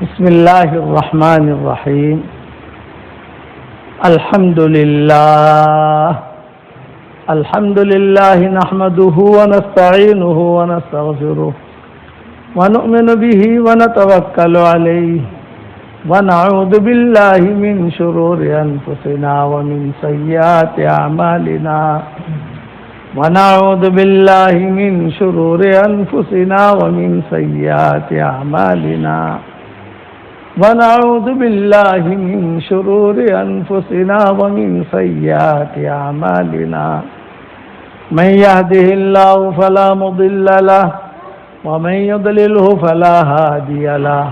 بسم الله الرحمن الرحيم. الحمد لله نحمده ونستعينه ونستغفره ونؤمن به ونتوكل عليه ونعوذ بالله من شرور أنفسنا ومن سيئات أعمالنا ونعوذ بالله من شرور أنفسنا ومن سيئات أعمالنا ونعوذ بالله من شرور أنفسنا ومن سيئات أعمالنا من يهده الله فلا مضل له ومن يضلله فلا هادي له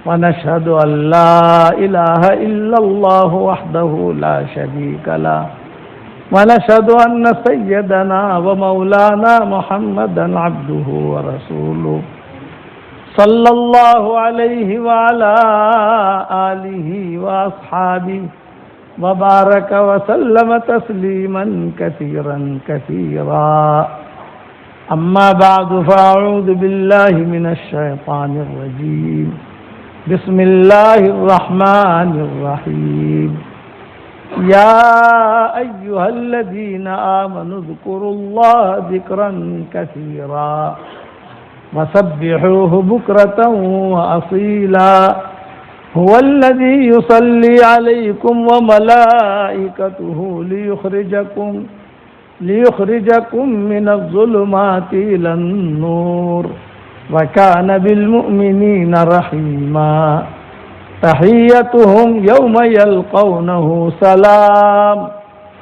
ونشهد أن لا إله إلا الله وحده لا شريك له ونشهد أن سيدنا ومولانا محمدا عبده ورسوله صلى الله عليه وعلى آله وأصحابه وبارك وسلم تسليما كثيرا كثيرا. أما بعد فأعوذ بالله من الشيطان الرجيم. بسم الله الرحمن الرحيم. يا أيها الذين آمنوا اذكروا الله ذكرا كثيرا وسبحوه بكرة وأصيلا. هو الذي يصلي عليكم وملائكته ليخرجكم من الظلمات إلى النور وكان بالمؤمنين رحيما. تحيتهم يوم يلقونه سلام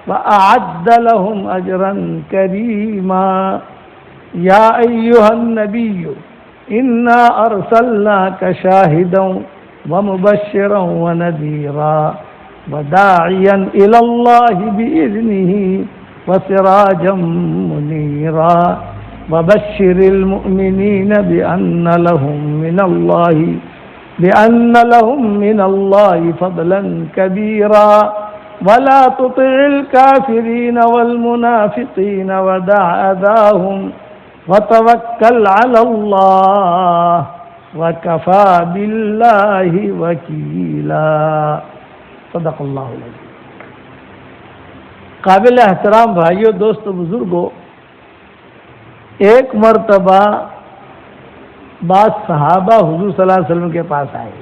وأعد لهم أجرا كريما. يا أيها النبي إنا أرسلناك شاهدا ومبشرا ونذيرا وداعيا إلى الله بإذنه وسراجا منيرا. وبشر المؤمنين بأن لهم من الله فضلا كبيرا. ولا تطع الكافرين والمنافقين ودع أذاهم وتوكل على الله وكفى بالله وكيلا. صدق اللہ العظیم. قابل احترام بھائیوں، دوستو، بزرگوں، ایک مرتبہ بعض صحابہ حضور صلی اللہ علیہ وسلم کے پاس آئے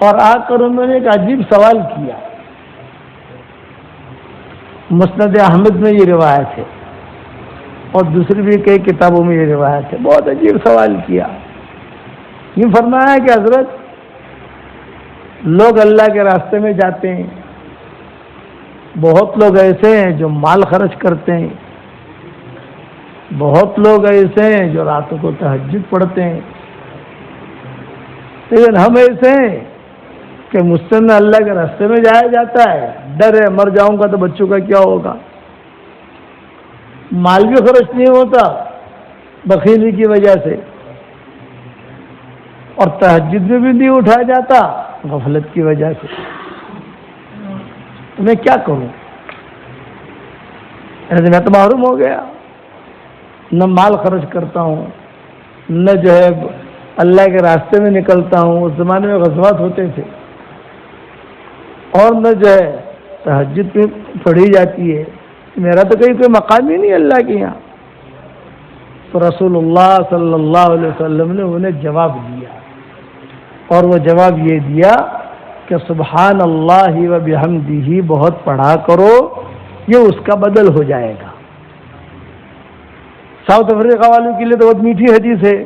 اور آ کر انہوں نے ایک عجیب سوال کیا. مسند احمد میں یہ روایت ہے اور دوسری بھی کئی کتابوں میں یہ روایت ہے. بہت عجیب سوال کیا. یہ فرمایا کہ حضرت، لوگ اللہ کے راستے میں جاتے ہیں، بہت لوگ ایسے ہیں جو مال خرچ کرتے ہیں، بہت لوگ ایسے ہیں جو راتوں کو تہجد پڑھتے ہیں، لیکن ہم ایسے ہیں کہ مجھ سے نہ اللہ کے راستے میں جایا جاتا ہے، ڈر ہے مر جاؤں گا تو بچوں کا کیا ہوگا، مال بھی خرچ نہیں ہوتا بخیلی کی وجہ سے، اور تہجد میں بھی نہیں اٹھایا جاتا غفلت کی وجہ سے. تو میں کیا کروں؟ میں تو محروم ہو گیا، نہ مال خرچ کرتا ہوں، نہ جو ہے اللہ کے راستے میں نکلتا ہوں. اس زمانے میں غزوات ہوتے تھے، اور نہ جو ہے تہجد میں پڑھی جاتی ہے. میرا تو کہیں کوئی مقام ہی نہیں اللہ کے یہاں. تو رسول اللہ صلی اللہ علیہ وسلم نے انہیں جواب دیا، اور وہ جواب یہ دیا کہ سبحان اللہ و بحمدہ بہت پڑھا کرو، یہ اس کا بدل ہو جائے گا. ساؤتھ افریقہ والوں کے لیے تو بہت میٹھی حدیث ہے.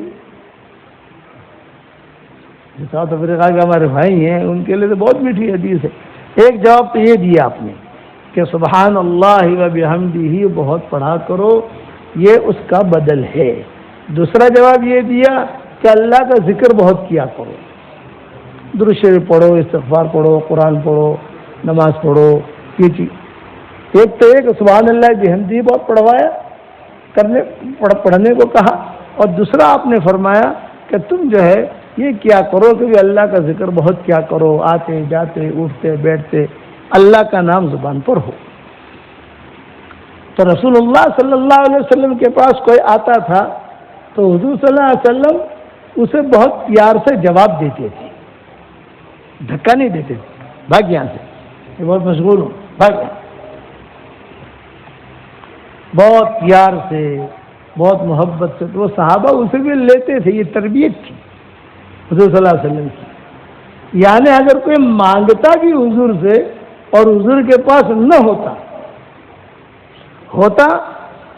جو ساؤتھ افریقہ کے ہمارے بھائی ہیں ان کے لیے تو بہت میٹھی حدیث ہے. ایک جواب تو یہ دیا آپ نے کہ سبحان اللہ و بحمدہ بہت پڑھا کرو، یہ اس کا بدل ہے. دوسرا جواب یہ دیا کہ اللہ کا ذکر بہت کیا کرو، درود شریف پڑھو، استغفار پڑھو، قرآن پڑھو، نماز پڑھو. یہ چیز ایک تو ایک سبحان اللہ بحمدہ بہت پڑھنے کو کہا، اور دوسرا آپ نے فرمایا کہ تم جو ہے یہ کیا کرو کہ اللہ کا ذکر بہت کیا کرو، آتے جاتے اٹھتے بیٹھتے اللہ کا نام زبان پر ہو. تو رسول اللہ صلی اللہ علیہ وسلم کے پاس کوئی آتا تھا تو حضور صلی اللہ علیہ وسلم اسے بہت پیار سے جواب دیتے تھے، دھکا نہیں دیتے تھے، بھاگ یہاں سے، میں بہت مشغول ہوں، بھاگ یہاں۔ بہت پیار سے، بہت محبت سے، تو وہ صحابہ اسے بھی لیتے تھے، یہ تربیت تھی حضور صلی اللہ علیہ وسلم کی۔ یعنی اگر کوئی مانگتا بھی حضور سے اور حضور کے پاس نہ ہوتا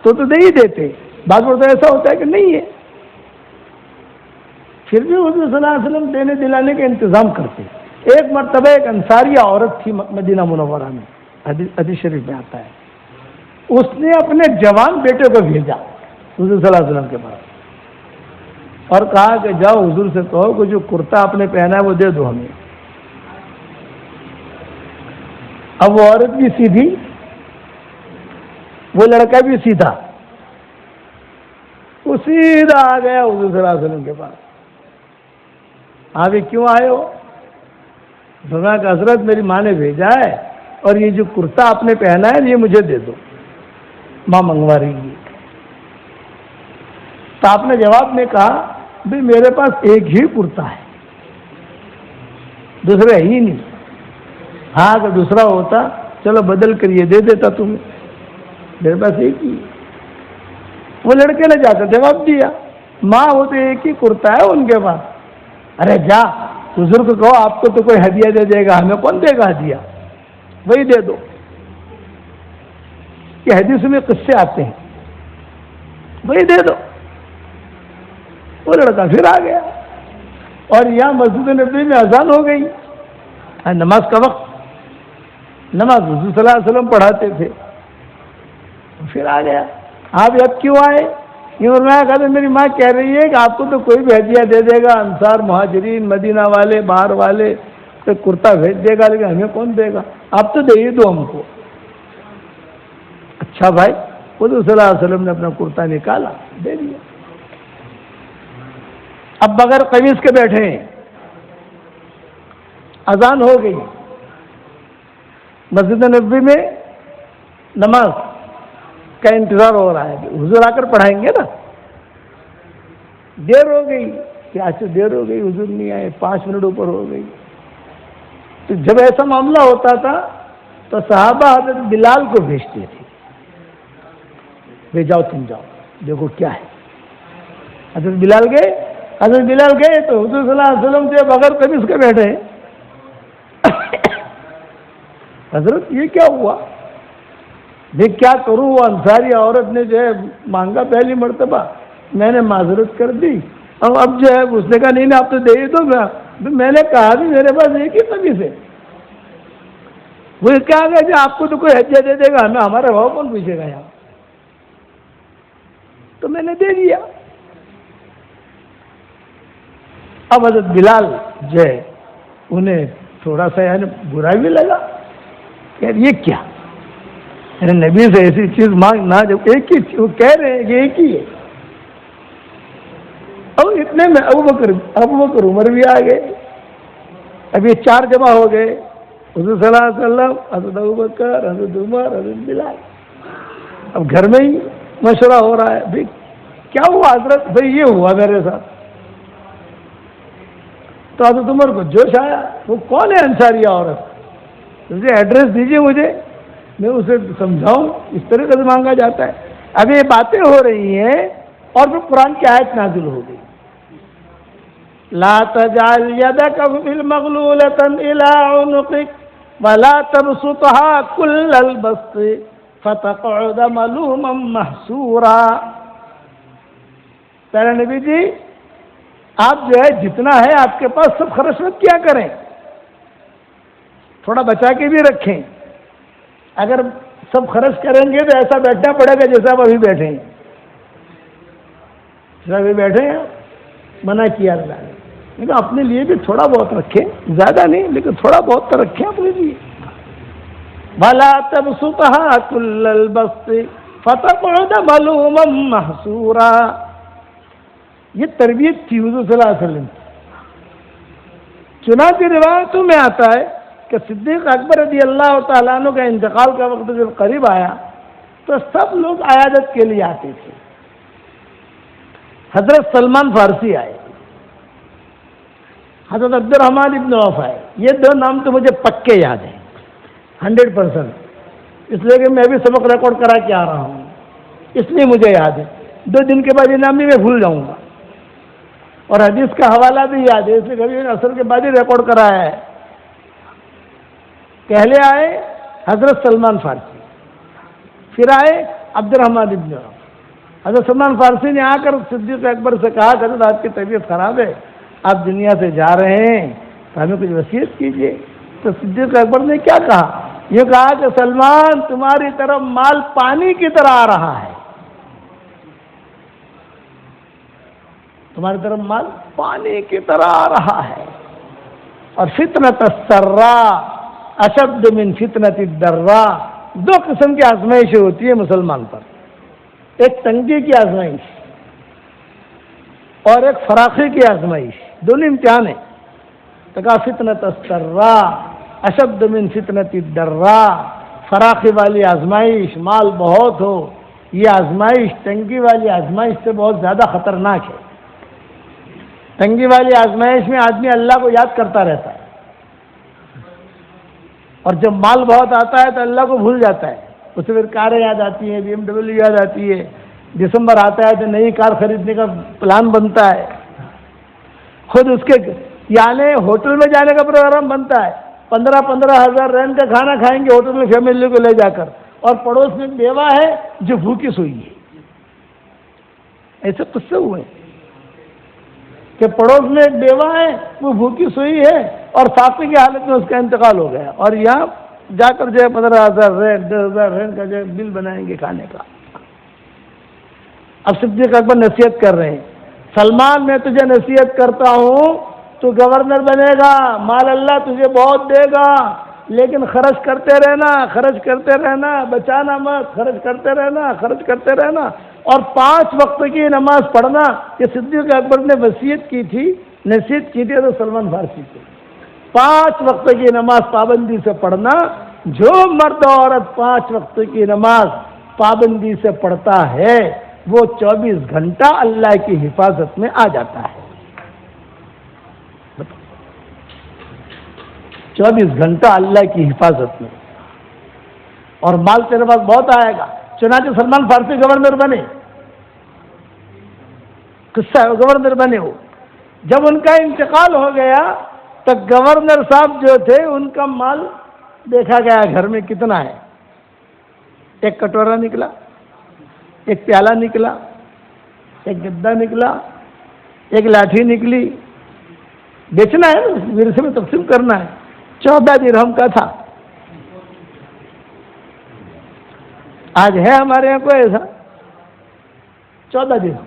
تو دے ہی دیتے، بعض وقت ایسا ہوتا ہے کہ نہیں ہے، پھر بھی حضور صلی اللہ علیہ وسلم دینے دلانے کا انتظام کرتے۔ ایک مرتبہ ایک انصاری عورت تھی مدینہ منورہ میں، حدیث شریف میں آتا ہے، اس نے اپنے جوان بیٹے کو بھیجا حضور صلی اللہ علیہ وسلم کے پاس اور کہا کہ جاؤ حضور سے کہو کہ جو کرتا آپ نے پہنا ہے وہ دے دو ہمیں۔ اب وہ عورت بھی سیدھی، وہ لڑکا بھی سیدھا، وہ سیدھا آ گیا حضور صلی اللہ علیہ وسلم کے پاس۔ آپ کیوں آئے ہو؟ فرمایا کہ حضرت میری ماں نے بھیجا ہے اور یہ جو کرتا آپ نے پہنا ہے یہ مجھے دے دو، ماں منگوا رہی ہے۔ تو آپ نے جواب میں کہا بھائی میرے پاس ایک ہی کرتا ہے، دوسرا ہی نہیں۔ ہاں اگر دوسرا ہوتا چلو بدل کر یہ دے دیتا تمہیں، میرے پاس ایک ہی۔ وہ لڑکے نے جا کر جواب دیا، ماں وہ تو ایک ہی کرتا ہے ان کے پاس۔ ارے جا حضور کو کہو آپ کو تو کوئی ہدیہ دے دے گا، ہمیں کون دے گا ہدیہ، وہی دے دو۔ یہ حدیث میں قصے آتے ہیں، وہی دے دو۔ وہ لڑکا پھر آ گیا اور یہاں مسجد نبوی میں اذان ہو گئی، نماز کا وقت، نماز حضور صلی اللہ علیہ وسلم پڑھاتے تھے، پھر آ گیا۔ آپ اب کیوں آئے؟ یہ فرمایا کہ میری ماں کہہ رہی ہے کہ آپ کو تو کوئی بھی ہدیہ دے دے گا، انصار مہاجرین مدینہ والے باہر والے تو کرتا بھیج دے گا، لیکن ہمیں کون دے گا، آپ تو دے ہی دو ہم کو۔ اچھا بھائی، حضور صلی اللہ علیہ وسلم نے اپنا کرتا نکالا، دے دیا۔ اب بغیر قمیص کے بیٹھے ہیں، اذان ہو گئی، مسجد نبوی میں نماز کا انتظار ہو رہا ہے، حضور آ کر پڑھائیں گے نا۔ دیر ہو گئی، کیا دیر ہو گئی، حضور نہیں آئے، 5 منٹ اوپر ہو گئی۔ تو جب ایسا معاملہ ہوتا تھا تو صحابہ حضرت بلال کو بھیجتے تھے، جاؤ تم جاؤ دیکھو کیا ہے۔ حضرت بلال گئے تو حضور صلی اللہ علیہ وسلم سے بغیر قمیص کے بیٹھے ہیں۔ حضرت یہ کیا ہوا؟ میں کیا کروں، وہ انصاری عورت نے جو ہے مانگا پہلی مرتبہ، میں نے معذرت کر دی، اور اب جو ہے اس نے کہا نہیں آپ تو دے ہی دو۔ میں نے کہا بھی میرے پاس ایک ہی قمیص ہے۔ وہ کیا گیا کہ آپ کو تو کوئی ہدیہ دے دے گا، ہمیں ہمارا بھاؤ کون پوچھے گا یہاں، تو میں نے دے دیا۔ اب حضرت بلال جو ہے انہیں تھوڑا سا یعنی برا بھی لگا، یار یہ کیا، یعنی نبی سے ایسی چیز مانگ نہ، جب ایک ہی وہ کہہ رہے ہیں کہ ایک ہی ہے۔ اب اتنے میں ابو بکر عمر بھی آ گئے، اب یہ 4 جمع ہو گئے، حضور صلی اللہ علیہ وسلم، حضرت ابو بکر، حضرت عمر، حضرت بلال۔ اب گھر میں ہی مشورہ ہو رہا ہے، بھائی کیا ہوا حضرت؟ بھائی یہ ہوا میرے ساتھ۔ تو حضرت عمر کو جوش آیا، وہ کون ہے انصاری عورت، اسے ایڈریس دیجیے مجھے، میں اسے سمجھاؤں، اس طرح سے مانگا جاتا ہے۔ اب یہ باتیں ہو رہی ہیں اور پھر قرآن کی آیت نازل ہو گئی، لا تجعل يدك مغلولة إلى عنقك ولا تبسطها كل البسط فتقعد ملوما محسورا۔ پیارے نبی جی، آپ جو ہے جتنا ہے آپ کے پاس سب خرچ مت کیا کریں، تھوڑا بچا کے بھی رکھیں۔ اگر سب خرچ کریں گے تو ایسا بیٹھنا پڑے گا جیسا آپ ابھی بیٹھے ہیں، جیسا ابھی بیٹھے ہیں، منع کیا اللہ نے، لیکن اپنے لیے بھی تھوڑا بہت رکھیں، زیادہ نہیں لیکن تھوڑا بہت تو رکھیں اپنے لیے۔ بھلا تبسطها كل البسط فتقعد ملوما محسورا۔ یہ تربیت تھی حضور صلی اللہ علیہ وسلم کی۔ چنانچہ روایتوں میں آتا ہے کہ صدیق اکبر رضی اللہ تعالیٰ عنہ کا انتقال کا وقت جب قریب آیا تو سب لوگ عیادت کے لیے آتے تھے۔ حضرت سلمان فارسی آئے، حضرت عبد الرحمن ابن عوف ہے. یہ دو نام تو مجھے پکے یاد ہیں 100%، اس لیے کہ میں بھی سبق ریکارڈ کرا کے آ رہا ہوں، اس لیے مجھے یاد ہے. 2 دن کے بعد یہ نام بھی میں بھول جاؤں گا، اور حدیث کا حوالہ بھی یاد ہے، اس لیے کبھی اثر کے بعد ہی ریکارڈ کرایا ہے. پہلے آئے حضرت سلمان فارسی، پھر آئے عبد الرحمن ابن عوف. حضرت سلمان فارسی نے آ کر صدیق اکبر سے کہا کہ حضرت آپ کی طبیعت خراب ہے، آپ دنیا سے جا رہے ہیں، تو ہمیں کچھ وصیت کیجیے. تو صدیق اکبر نے کیا کہا؟ یہ کہا کہ سلمان تمہاری طرف مال پانی کی طرح آ رہا ہے، تمہاری طرف مال پانی کی طرح آ رہا ہے. اور فتنۃ السرا اشد من فتنۃ الضرا، 2 قسم کی آزمائشیں ہوتی ہے مسلمان پر، ایک تنگی کی آزمائش اور ایک فراخی کی آزمائش، دونوں امتحان ہیں. تو کہا فتنۃ السرا اشد من فتنۃ الضرا، فراخی والی آزمائش، مال بہت ہو، یہ آزمائش تنگی والی آزمائش سے بہت زیادہ خطرناک ہے. تنگی والی آزمائش میں آدمی اللہ کو یاد کرتا رہتا ہے، اور جب مال بہت آتا ہے تو اللہ کو بھول جاتا ہے. اسے پھر کاریں یاد آتی ہیں، BMW یاد آتی ہے، دسمبر آتا ہے تو نئی کار خریدنے کا پلان بنتا ہے، خود اس کے یعنی ہوٹل میں جانے کا پروگرام بنتا ہے، 15,000 رینٹ کا کھانا کھائیں گے ہوٹل میں فیملی کو لے جا کر، اور پڑوس میں بیوہ ہے جو بھوکی سوئی ہے. ایسے قصے ہوئے کہ پڑوس میں ایک بیوہ ہے، وہ بھوکی سوئی ہے اور فاقے کی حالت میں اس کا انتقال ہو گیا، اور یہاں جا کر جو ہے 15,000 رینٹ 10,000 رینٹ کا جو ہے بل بنائیں گے کھانے کا. اب صدیق اکبر نصیحت کر رہے ہیں، سلمان میں تجھے نصیحت کرتا ہوں، تو گورنر بنے گا، مال اللہ تجھے بہت دے گا، لیکن خرچ کرتے رہنا، خرچ کرتے رہنا، بچانا مت، خرچ کرتے رہنا، خرچ کرتے رہنا. اور 5 وقت کی نماز پڑھنا، یہ صدیق اکبر نے وصیت کی تھی، نصیحت کی تھی تو سلمان فارسی کو. 5 وقت کی نماز پابندی سے پڑھنا، جو مرد و عورت 5 وقت کی نماز پابندی سے پڑھتا ہے وہ 24 گھنٹہ اللہ کی حفاظت میں آ جاتا ہے. 24 گھنٹہ اللہ کی حفاظت میں، اور مال تیرے پاس بہت آئے گا. چنانچہ سلمان فارسی گورنر بنے، قصہ ہے، گورنر بنے. ہو جب ان کا انتقال ہو گیا تو گورنر صاحب جو تھے ان کا مال دیکھا گیا گھر میں کتنا ہے. ایک کٹورا نکلا، ایک پیالہ نکلا، ایک گدا نکلا، ایک لاٹھی نکلی. بیچنا ہے نا، ورثے میں تقسیم کرنا ہے. 14 درہم کا تھا. آج ہے ہمارے یہاں کوئی ایسا 14 درہم؟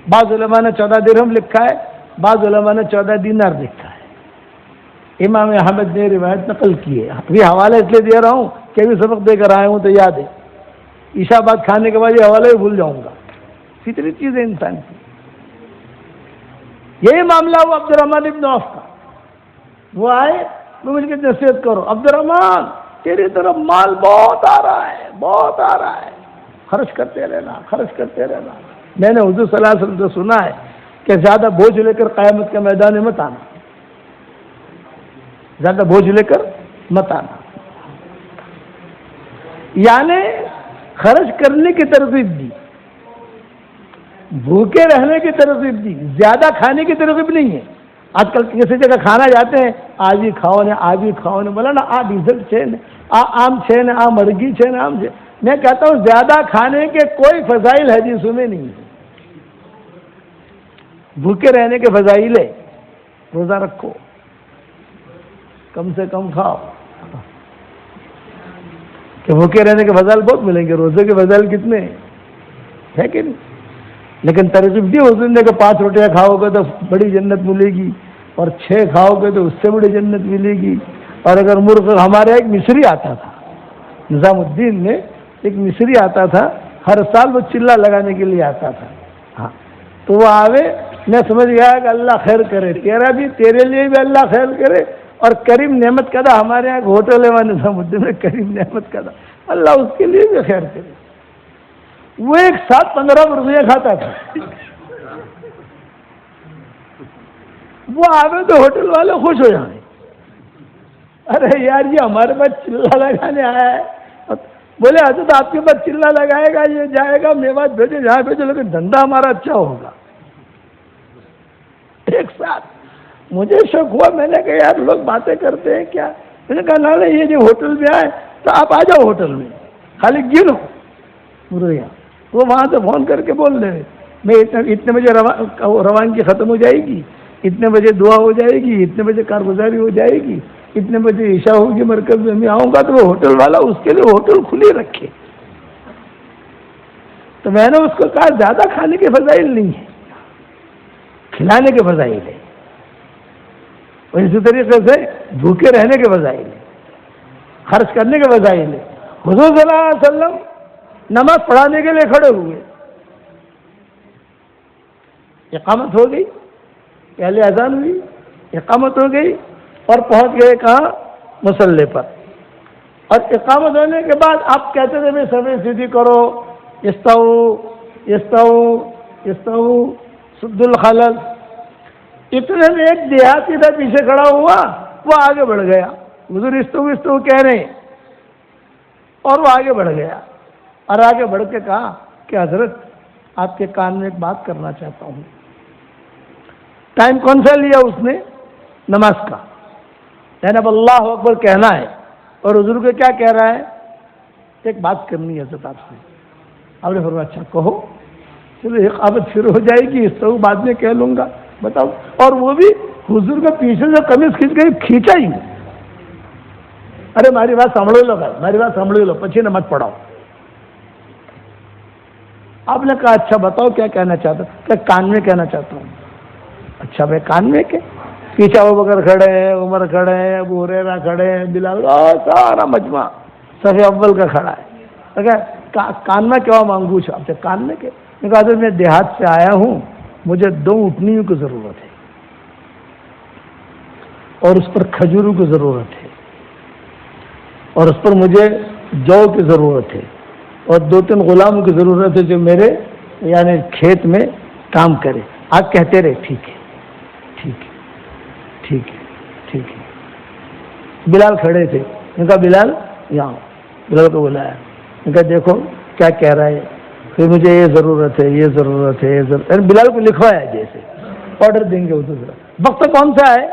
بعض علماء نے 14 درہم لکھا ہے، بعض علماء نے 14 دینار لکھا ہے. امام احمد نے روایت نقل کی ہے. ابھی حوالہ اس لیے دے رہا ہوں کہ ابھی سبق دے کر آیا ہوں تو یاد ہے، عشاء بعد کھانے کے بعد یہ حوالہ بھی بھول جاؤں گا. فطری چیز ہے انسان کی. یہی معاملہ ہوا عبد الرحمن ابن عوف کا. وہ آئے، وہ مجھ کے نصیحت کرو، عبد الرحمن تیری طرف مال بہت آ رہا ہے، بہت آ رہا ہے، خرچ کرتے رہنا، خرچ کرتے رہنا. میں نے حضور صلی اللہ علیہ وسلم سے سنا ہے کہ زیادہ بوجھ لے کر قیامت کے میدان میں مت آنا، زیادہ بوجھ لے کر مت آنا. یعنی خرچ کرنے کی ترغیب دی، بھوکے رہنے کی ترغیب دی، زیادہ کھانے کی ترغیب نہیں ہے. آج کل کسی جگہ کھانا جاتے ہیں، آج ہی کھاؤ نے، آج ہی کھاؤ نے، بولا نا آ ڈیزل چھین، آم چھین، آ مرگی چھین، آم چھین. میں کہتا ہوں زیادہ کھانے کے کوئی فضائل حدیثوں میں نہیں ہے. بھوکے رہنے کے فضائل ہے، روزہ رکھو، کم سے کم کھاؤ. کہ بھوکے رہنے کے فضائل بہت ملیں گے، روزے کے فضائل کتنے ہے کہ نہیں. لیکن ترغیب دی حضور نے کہ 5 روٹیاں کھاؤ گے تو بڑی جنت ملے گی، اور 6 کھاؤ گے تو اس سے بڑی جنت ملے گی. اور اگر مرغ، ہمارے ایک مصری آتا تھا، نظام الدین میں ایک مصری آتا تھا، ہر سال وہ چلہ لگانے کے لیے آتا تھا. ہاں تو وہ آوے، میں سمجھ گیا کہ اللہ خیر کرے، تیرا بھی، تیرے لیے بھی اللہ خیر کرے. اور کریم نعمت کا دا، ہمارے یہاں ہوٹل ہے نظام الدین میں، کریم نعمت کا دا، اللہ اس کے لیے بھی خیر کرے. وہ ایک ساتھ 15 روپیہ کھاتا تھا. وہ آوے تو ہوٹل والے خوش ہو جائیں، ارے یار یہ ہمارے پاس چلہ لگانے آیا ہے. بولے حضرت آپ کے پاس چلہ لگائے گا، یہ جائے گا میوات بھیجے جہاں بھیجے، لیکن دھندا ہمارا اچھا ہوگا. ایک ساتھ مجھے شک ہوا، میں نے کہا یار لوگ باتیں کرتے ہیں کیا. میں نے کہا نا یہ جو ہوٹل میں آئے تو آپ آ جاؤ ہوٹل میں، خالی گنو مرغیاں. وہ وہاں سے فون کر کے بول رہے میں اتنے بجے روانگی ختم ہو جائے گی، اتنے بجے دعا ہو جائے گی، اتنے بجے کارگزاری ہو جائے گی، اتنے بجے عشاء ہوگی، مرکز میں آؤں گا. تو وہ ہوٹل والا اس کے لیے ہوٹل کھلی رکھے. تو میں نے اس کو کہا زیادہ کھانے کے فضائل نہیں ہے، کھلانے کے فضائل ہے، اور اسی طریقے سے بھوکے رہنے کے فضائل ہے، خرچ کرنے کے فضائل ہے. حضور صلی اللہ علیہ وسلم نماز پڑھانے کے لیے کھڑے ہوئے، اقامت ہو گئی، پہلے اذان ہوئی، اقامت ہو گئی، اور پہنچ گئے کہاں؟ مصلی پر. اور اقامت ہونے کے بعد آپ کہتے تھے میں صفیں سیدھی کرو، استو استو استو سد الخلل. اتنے میں ایک دیہاتی تھا پیچھے کھڑا ہوا، وہ آگے بڑھ گیا، حضور استو استو کہہ رہے ہیں، اور وہ آگے بڑھ گیا، اور آگے بڑھ کے کہا کہ حضرت آپ کے کان میں ایک بات کرنا چاہتا ہوں. ٹائم کون سا لیا اس نے؟ نماز کا. یعنی اب اللہ اکبر کہنا ہے، اور حضور کو کیا کہہ رہا ہے؟ ایک بات کرنی ہے حضرت آپ سے. آپ نے فرمایا اچھا کہو. چلو اقامت شروع ہو جائے گی، اس طرح بعد میں کہہ لوں گا، بتاؤ. اور وہ بھی حضور کے پیچھے سے قمیض کھینچ کے کھینچا ہی. ارے ماری بات سنبھلو لو بھائی، ماری بات سنبھلو لو، پچھے نہ مت پڑھاؤ. آپ نے کہا اچھا بتاؤ کیا کہنا چاہتا ہوں؟ کہ کان میں کہنا چاہتا ہوں. اچھا بھائی کان میں کہ پیچھے ابو بکر کھڑے ہیں، عمر کھڑے ہیں، ابو ہریرہ کھڑے ہیں، بلال، سارا مجمع صف اول کا کھڑا ہے. کان میں کیا مانگو چھو؟ آپ سے کان میں کہ میں دیہات سے آیا ہوں، مجھے 2 اٹھنیوں کی ضرورت ہے، اور اس پر کھجوروں کی ضرورت ہے، اور اس پر مجھے جو کی ضرورت ہے، اور 2-3 غلاموں کی ضرورت ہے جو میرے یعنی کھیت میں کام کرے. آپ کہتے رہے ٹھیک ہے ٹھیک ہے ٹھیک ہے ٹھیک ہے. بلال کھڑے تھے، ان کا بلال یہاں، بلال کو بلایا، ان کا دیکھو کیا کہہ رہا ہے، پھر مجھے یہ ضرورت ہے، یہ ضرورت ہے، یہ ضرورت. بلال کو لکھوایا جیسے آرڈر دیں گے وہ دوسرا. وقت کون سا ہے؟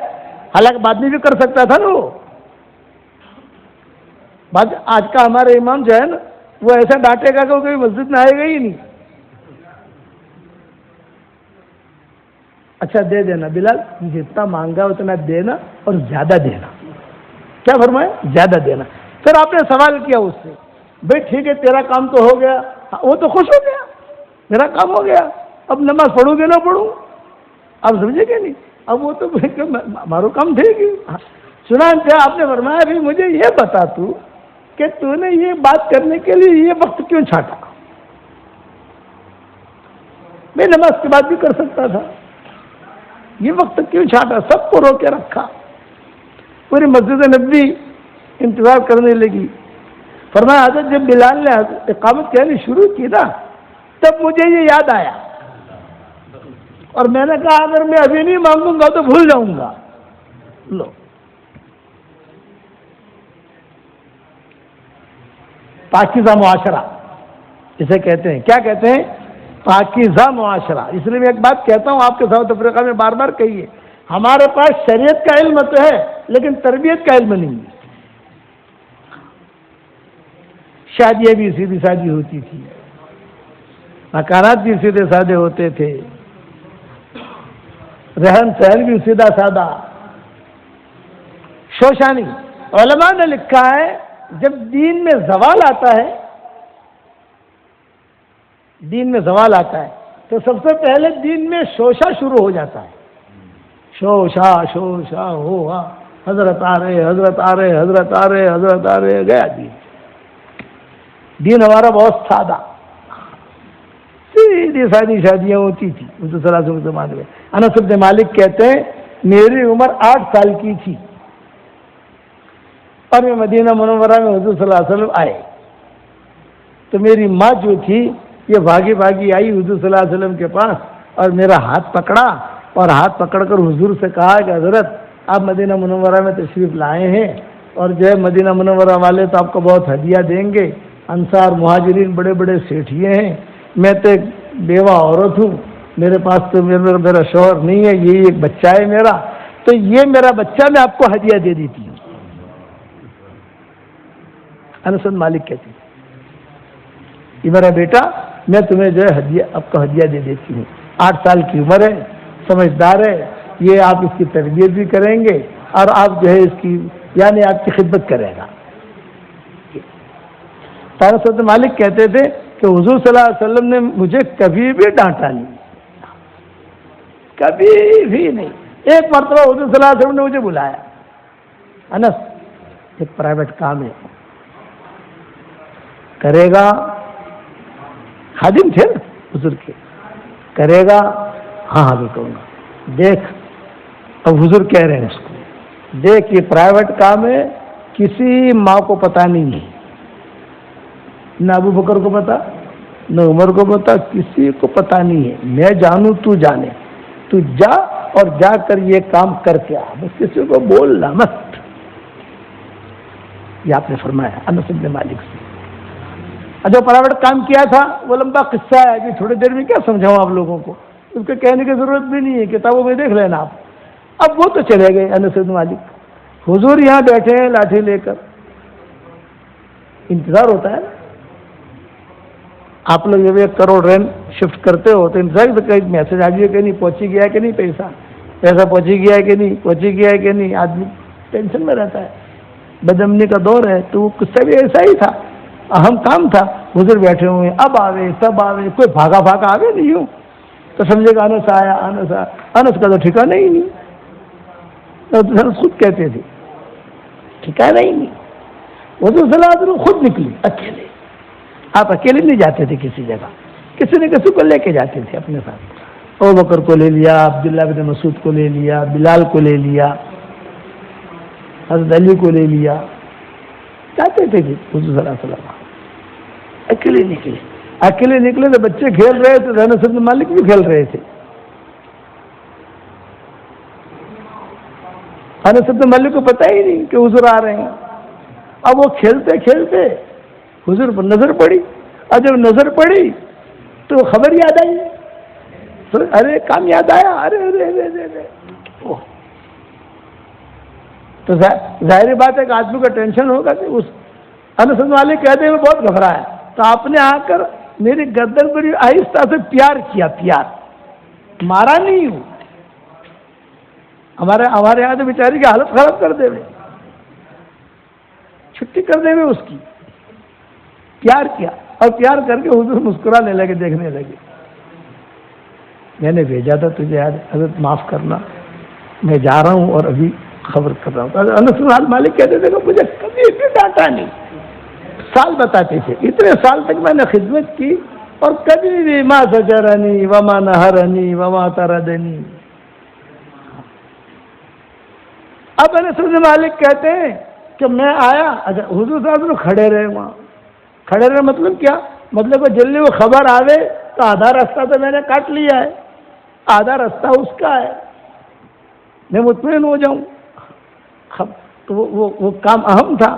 حالانکہ بعد میں بھی کر سکتا تھا نا وہ. آج کا ہمارا امام جو ہے نا، وہ ایسا ڈانٹے گا کہ وہ کبھی مسجد میں آئے گا ہی نہیں. اچھا دے دینا بلال، جتنا مانگا اتنا دینا، اور زیادہ دینا. کیا فرمایا؟ زیادہ دینا. پھر آپ نے سوال کیا اس سے، بھائی ٹھیک ہے تیرا کام تو ہو گیا. وہ تو خوش ہو گیا، میرا کام ہو گیا، اب نماز پڑھوں گے نہ پڑھوں. آپ سمجھے کہ نہیں؟ اب وہ تو ہمارا کام ٹھیک ہے. چنانچہ آپ نے فرمایا بھی مجھے یہ بتا کہ تو نے یہ بات کرنے کے لیے یہ وقت کیوں چھاٹا؟ میں نماز کے بعد بھی کر سکتا تھا، یہ وقت کیوں چھاٹا؟ سب کو رو کے رکھا. پوری مسجد نبوی انتظار کرنے لگی. فرمایا حضرت جب بلال نے اقامت کہنی شروع کی نا، تب مجھے یہ یاد آیا، اور میں نے کہا اگر میں ابھی نہیں مانگوں گا تو بھول جاؤں گا. لو پاکیزہ معاشرہ اسے کہتے ہیں. کیا کہتے ہیں؟ پاکیزہ معاشرہ. اس لیے میں ایک بات کہتا ہوں آپ کے ساؤتھ افریقہ میں بار بار کہیے، ہمارے پاس شریعت کا علم تو ہے لیکن تربیت کا علم نہیں ہے. شادیاں بھی سیدھی سادی ہوتی تھی، مکانات بھی سیدھے سادے ہوتے تھے، رہن سہن بھی سیدھا سادہ. شوشانی علماء نے لکھا ہے جب دین میں زوال آتا ہے، دین میں زوال آتا ہے تو سب سے پہلے دین میں شوشا شروع ہو جاتا ہے. شوشا شوشا ہوا، حضرت آ رہے، حضرت آ رہے، حضرت آ رہے، حضرت آ رہے، گیا دین. دین ہمارا بہت سادہ، سیدھی سادی شادیاں ہوتی تھی حضور صلی اللہ علیہ وسلم کے زمانے میں. انس بن مالک کہتے ہیں میری عمر 8 سال کی تھی اور میں مدینہ منورہ میں حضور صلی اللہ علیہ وسلم آئے تو میری ماں جو تھی یہ بھاگی بھاگی آئی حضور صلی اللہ علیہ وسلم کے پاس اور میرا ہاتھ پکڑا اور ہاتھ پکڑ کر حضور سے کہا کہ حضرت آپ مدینہ منورہ میں تشریف لائے ہیں اور جو ہے مدینہ منورہ والے تو آپ کو بہت ہدیہ دیں گے، انصار مہاجرین بڑے بڑے سیٹھیے ہیں، میں تو ایک بیوہ عورت ہوں، میرے پاس تو میرا شوہر نہیں ہے، یہی ایک بچہ ہے میرا، تو یہ میرا بچہ میں آپ کو ہدیہ دے دیتی ہوں۔ انس بن مالک کہتی ہیں یہ میرا بیٹا میں تمہیں جو ہے ہدیہ آپ کو ہدیہ دے دیتی ہوں، 8 سال کی عمر ہے، سمجھدار ہے، یہ آپ اس کی تربیت بھی کریں گے اور آپ جو ہے اس کی یعنی آپ کی خدمت کرے گا۔ انس بن مالک کہتے تھے کہ حضور صلی اللہ علیہ وسلم نے مجھے کبھی بھی ڈانٹا نہیں، کبھی بھی نہیں۔ ایک مرتبہ حضور صلی اللہ علیہ وسلم نے مجھے بلایا، انس ایک پرائیویٹ کام ہے کرے گا، خادم تھے نا حضور کے، کرے گا؟ ہاں ہاں بھی کروں گا۔ دیکھ اب حضور کہہ رہے ہیں اس کو، دیکھ یہ پرائیویٹ کام ہے، کسی ماں کو پتہ نہیں ہے، نہ ابو بکر کو پتا، نہ عمر کو پتا، کسی کو پتا نہیں ہے، میں جانوں تو جانے، تو جا اور جا کر یہ کام کر کے آ، بس کسی کو بولنا مت۔ یہ آپ نے فرمایا انس بن مالک سے۔ جو پرائیویٹ کام کیا تھا وہ لمبا قصہ ہے، ابھی تھوڑی دیر میں کیا سمجھاؤں آپ لوگوں کو، اس کے کہنے کی ضرورت بھی نہیں ہے، کتابوں میں دیکھ لینا آپ۔ اب وہ تو چلے گئے انس بن مالک، حضور یہاں بیٹھے ہیں لاٹھی لے کر، انتظار ہوتا ہے نا، آپ لوگ جب 1 کروڑ رین شفٹ کرتے ہو تو انتظار کہیں میسج آ گیا کہ نہیں، پہنچی گیا ہے کہ نہیں، پیسہ پہنچی گیا ہے کہ نہیں، پہنچی گیا ہے کہ نہیں، آدمی ٹینشن میں رہتا ہے، بدامنی کا دور ہے۔ تو وہ قصہ بھی ایسا ہی تھا، اہم کام تھا، حضور بیٹھے ہوئے اب آوے سب آوے، کوئی بھاگا بھاگا آوے نہیں ہوں تو سمجھے گا انس آیا، انس آیا، انس کا تو ٹھکانا ہی نہیں، خود کہتے تھے ٹھکانا ہی نہیں۔ حضور صلی اللہ علیہ وسلم خود نکلی اکیلے، آپ اکیلے نہیں جاتے تھے کسی جگہ، کسی نے کسی کو لے کے جاتے تھے اپنے ساتھ، ابو بکر کو لے لیا، عبداللہ بن مسعود کو لے لیا، بلال کو لے لیا، حضرت علی کو لے لیا، جاتے تھے جی حضور صلی اللہ علیہ وسلم اکیلے نکلے تو بچے کھیل رہے تھے، انس بن مالک بھی کھیل رہے تھے۔ انس بن مالک کو پتہ ہی نہیں کہ حضور آ رہے ہیں، اب وہ کھیلتے کھیلتے حضور پر نظر پڑی، اور جب نظر پڑی تو خبر یاد آئی، ارے کام یاد آیا، ارے ارے ارے ارے، تو ظاہر بات ہے کہ آدمی کا ٹینشن ہوگا کہ اس انس بن مالک کہتے ہیں میں بہت گھبرایا، تو آپ نے آ کر میری گردن پر آہستہ سے پیار کیا، پیار مارا نہیں ہوں، ہمارے یہاں تو بیچاری کی حالت خراب کر دے، چھٹی کر دے اس کی، پیار کیا، اور پیار کر کے حضور مسکرانے لگے، دیکھنے لگے، میں نے بھیجا تھا تجھے یاد، حضرت معاف کرنا میں جا رہا ہوں اور ابھی خبر کر رہا ہوں۔ انس بن مالک کہتے تھے کہ مجھے کبھی بھی ڈانٹا نہیں، سال بتاتے تھے، اتنے سال تک میں نے خدمت کی اور کبھی بھی ما زجرنی وما نہرنی وما طردنی۔ اب انس بن مالک کہتے ہیں کہ میں آیا، اچھا حضور صلی اللہ علیہ وسلم کھڑے رہے وہاں، کھڑے رہے مطلب کیا؟ مطلب کہ جلدی وہ خبر آوے تو آدھا راستہ تو میں نے کاٹ لیا ہے، آدھا راستہ اس کا ہے، میں مطمئن ہو جاؤں، تو وہ کام اہم تھا۔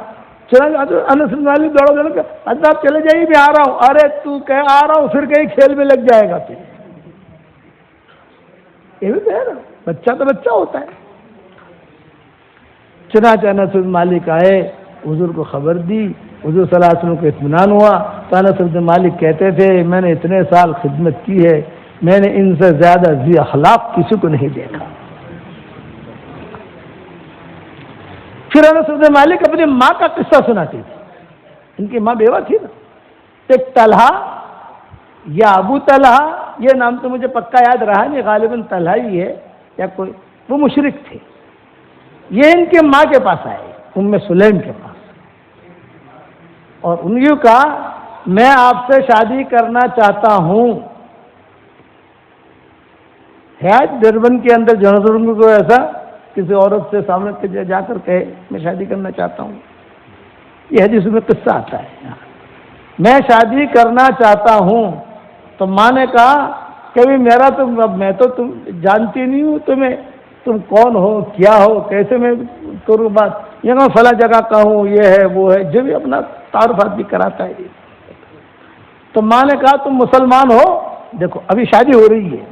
چنانچہ انس بن مالک دوڑا کہ آپ چلے جائیے میں آ رہا ہوں، ارے تو کہ آ رہا ہوں پھر کہیں کھیل میں لگ جائے گا، پھر یہ بھی تو ہے نا، بچہ تو بچہ ہوتا ہے۔ چنانچہ انس بن مالک آئے، حضور کو خبر دی، حضور صلی اللہ علیہ وسلم کو اطمینان ہوا، تو انس بن مالک کہتے تھے میں نے اتنے سال خدمت کی ہے، میں نے ان سے زیادہ ذی اخلاق کسی کو نہیں دیکھا۔ پھر انس بن مالک اپنی ماں کا قصہ سناتی تھی، ان کی ماں بیوہ تھی نا، ایک طلحہ یا ابو طلحہ، یہ نام تو مجھے پکا یاد رہا نہیں، غالباً طلحہ ہی ہے یا کوئی، وہ مشرک تھے، یہ ان کے ماں کے پاس آئے، ام سلیم کے پاس، اور ان نے کہا میں آپ سے شادی کرنا چاہتا ہوں۔ ہے دربن کے اندر جنرل کو ایسا کسی عورت سے سامنے جا کر کہے میں شادی کرنا چاہتا ہوں، یہ حدیث میں قصہ آتا ہے، میں شادی کرنا چاہتا ہوں، تو ماں نے کہا کبھی میرا تم، اب میں تو تم جانتی نہیں ہوں تمہیں، تم کون ہو کیا ہو، کیسے میں کروں بات، یہاں فلاں جگہ کا ہوں، یہ ہے وہ ہے، جو بھی اپنا تعارفات بھی کراتا ہے۔ تو ماں نے کہا تم مسلمان ہو؟ دیکھو ابھی شادی ہو رہی ہے،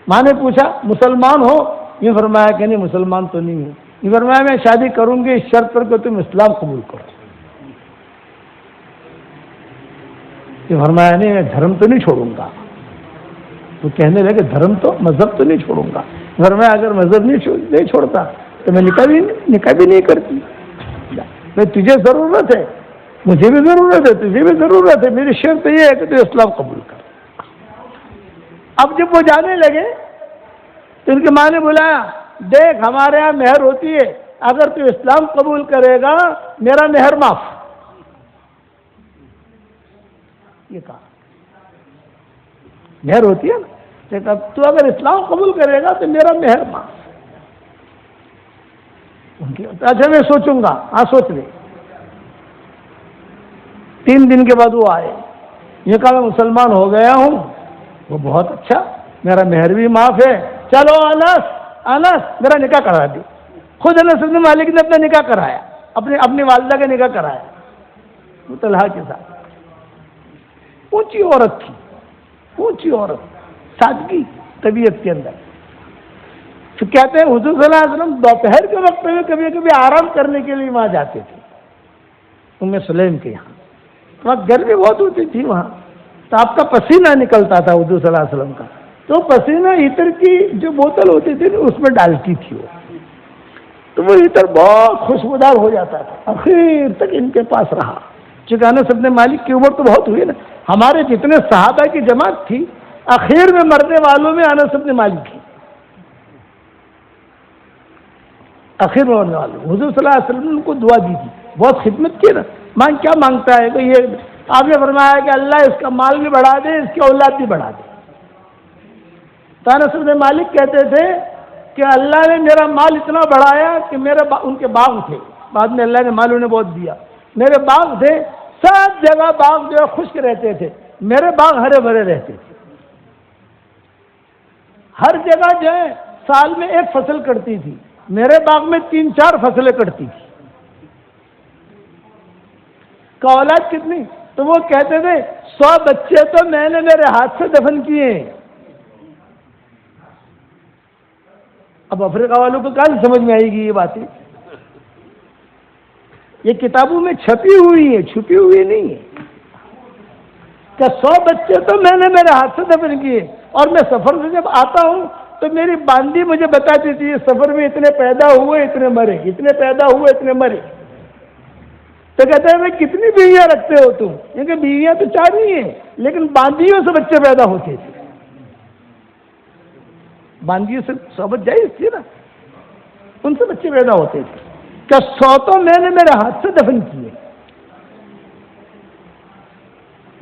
ماں نے پوچھا مسلمان ہو؟ یہ فرمایا کہ نہیں مسلمان تو نہیں ہوں۔ یہ فرمایا میں شادی کروں گی اس شرط پر کہ تم اسلام قبول کرو۔ یہ فرمایا نہیں میں دھرم تو نہیں چھوڑوں گا۔ وہ کہنے لگے دھرم تو، مذہب تو نہیں چھوڑوں گا۔ فرمایا اگر مذہب نہیں چھوڑتا تو میں نکاح بھی نہیں کرتی۔ میں تجھے ضرورت ہے، مجھے بھی ضرورت ہے، تجھے بھی ضرورت ہے، میری شرط یہ ہے کہ تو اسلام قبول کر۔ اب جب وہ جانے لگے تو ان کی ماں نے بلایا، دیکھ ہمارے یہاں مہر ہوتی ہے، اگر تو اسلام قبول کرے گا میرا مہر معاف۔ یہ کہا مہر ہوتی ہے نا، تو اگر اسلام قبول کرے گا تو میرا مہر معاف۔ اچھا میں سوچوں گا۔ ہاں سوچ لے۔ 3 دن کے بعد وہ آئے، یہ کہا میں مسلمان ہو گیا ہوں۔ وہ بہت اچھا، میرا مہر بھی معاف ہے، چلو انس میرا نکاح کرا دی۔ خود انس بن مالک نے اپنا نکاح کرایا، اپنی والدہ کا نکاح کرایا وہ طلحہ کے ساتھ۔ اونچی عورت تھی، اونچی عورت، سادگی طبیعت کے اندر۔ تو کہتے ہیں حضور صلی اللہ علیہ وسلم دوپہر کے وقت میں کبھی کبھی آرام کرنے کے لیے وہاں جاتے تھے، ام سلیم کے یہاں۔ وہاں گرمی بہت ہوتی تھی وہاں، تو آپ کا پسینہ نکلتا تھا حضور صلی اللہ علیہ وسلم کا، تو پسینہ عطر کی جو بوتل ہوتی تھی اس میں ڈالتی تھی وہ، تو وہ عطر بہت خوشبودار ہو جاتا تھا۔ آخر تک ان کے پاس رہا، چونکہ انس بن مالک کی عمر تو بہت ہوئی نا، ہمارے جتنے صحابہ کی جماعت تھی آخر میں مرنے والوں میں انس بن مالک تھی، آخر میں مرنے والوں۔ حضور صلی اللہ علیہ وسلم نے ان کو دعا دی تھی، بہت خدمت کی نا۔ ماں کیا مانگتا ہے کہ یہ آپ نے فرمایا کہ اللہ اس کا مال بھی بڑھا دے، اس کی اولاد بھی بڑھا دے۔ تو انس بن مالک کہتے تھے کہ اللہ نے میرا مال اتنا بڑھایا کہ ان کے باغ تھے، بعد میں اللہ نے مال انہیں بہت دیا، میرے باغ تھے، سب جگہ باغ جو ہے خشک رہتے تھے، میرے باغ ہرے بھرے رہتے تھے۔ ہر جگہ جو ہے سال میں 1 فصل کٹتی تھی، میرے باغ میں 3-4 فصلیں کٹتی تھی۔ کہ اولاد کتنی؟ تو وہ کہتے تھے 100 بچے تو میں نے میرے ہاتھ سے دفن کیے ہیں۔ اب افریقہ والوں کو کہاں سمجھ میں آئے گی یہ باتیں؟ یہ کتابوں میں چھپی ہوئی ہے، چھپی ہوئی نہیں ہے کہ 100 بچے تو میں نے میرے ہاتھ سے دفن کیے، اور میں سفر سے جب آتا ہوں تو میری باندی مجھے بتاتی تھی اس سفر میں اتنے پیدا ہوئے اتنے مرے، اتنے پیدا ہوئے اتنے مرے۔ تو کہتے ہیں کتنی بیویاں رکھتے ہو تم؟ کیونکہ بیویاں تو 4 ہی ہیں، لیکن باندیوں سے بچے پیدا ہوتے تھے، باندیوں سے صحبت جائز تھی نا، ان سے بچے پیدا ہوتے تھے۔ کہ 100 تو میں نے میرے ہاتھ سے دفن کیے،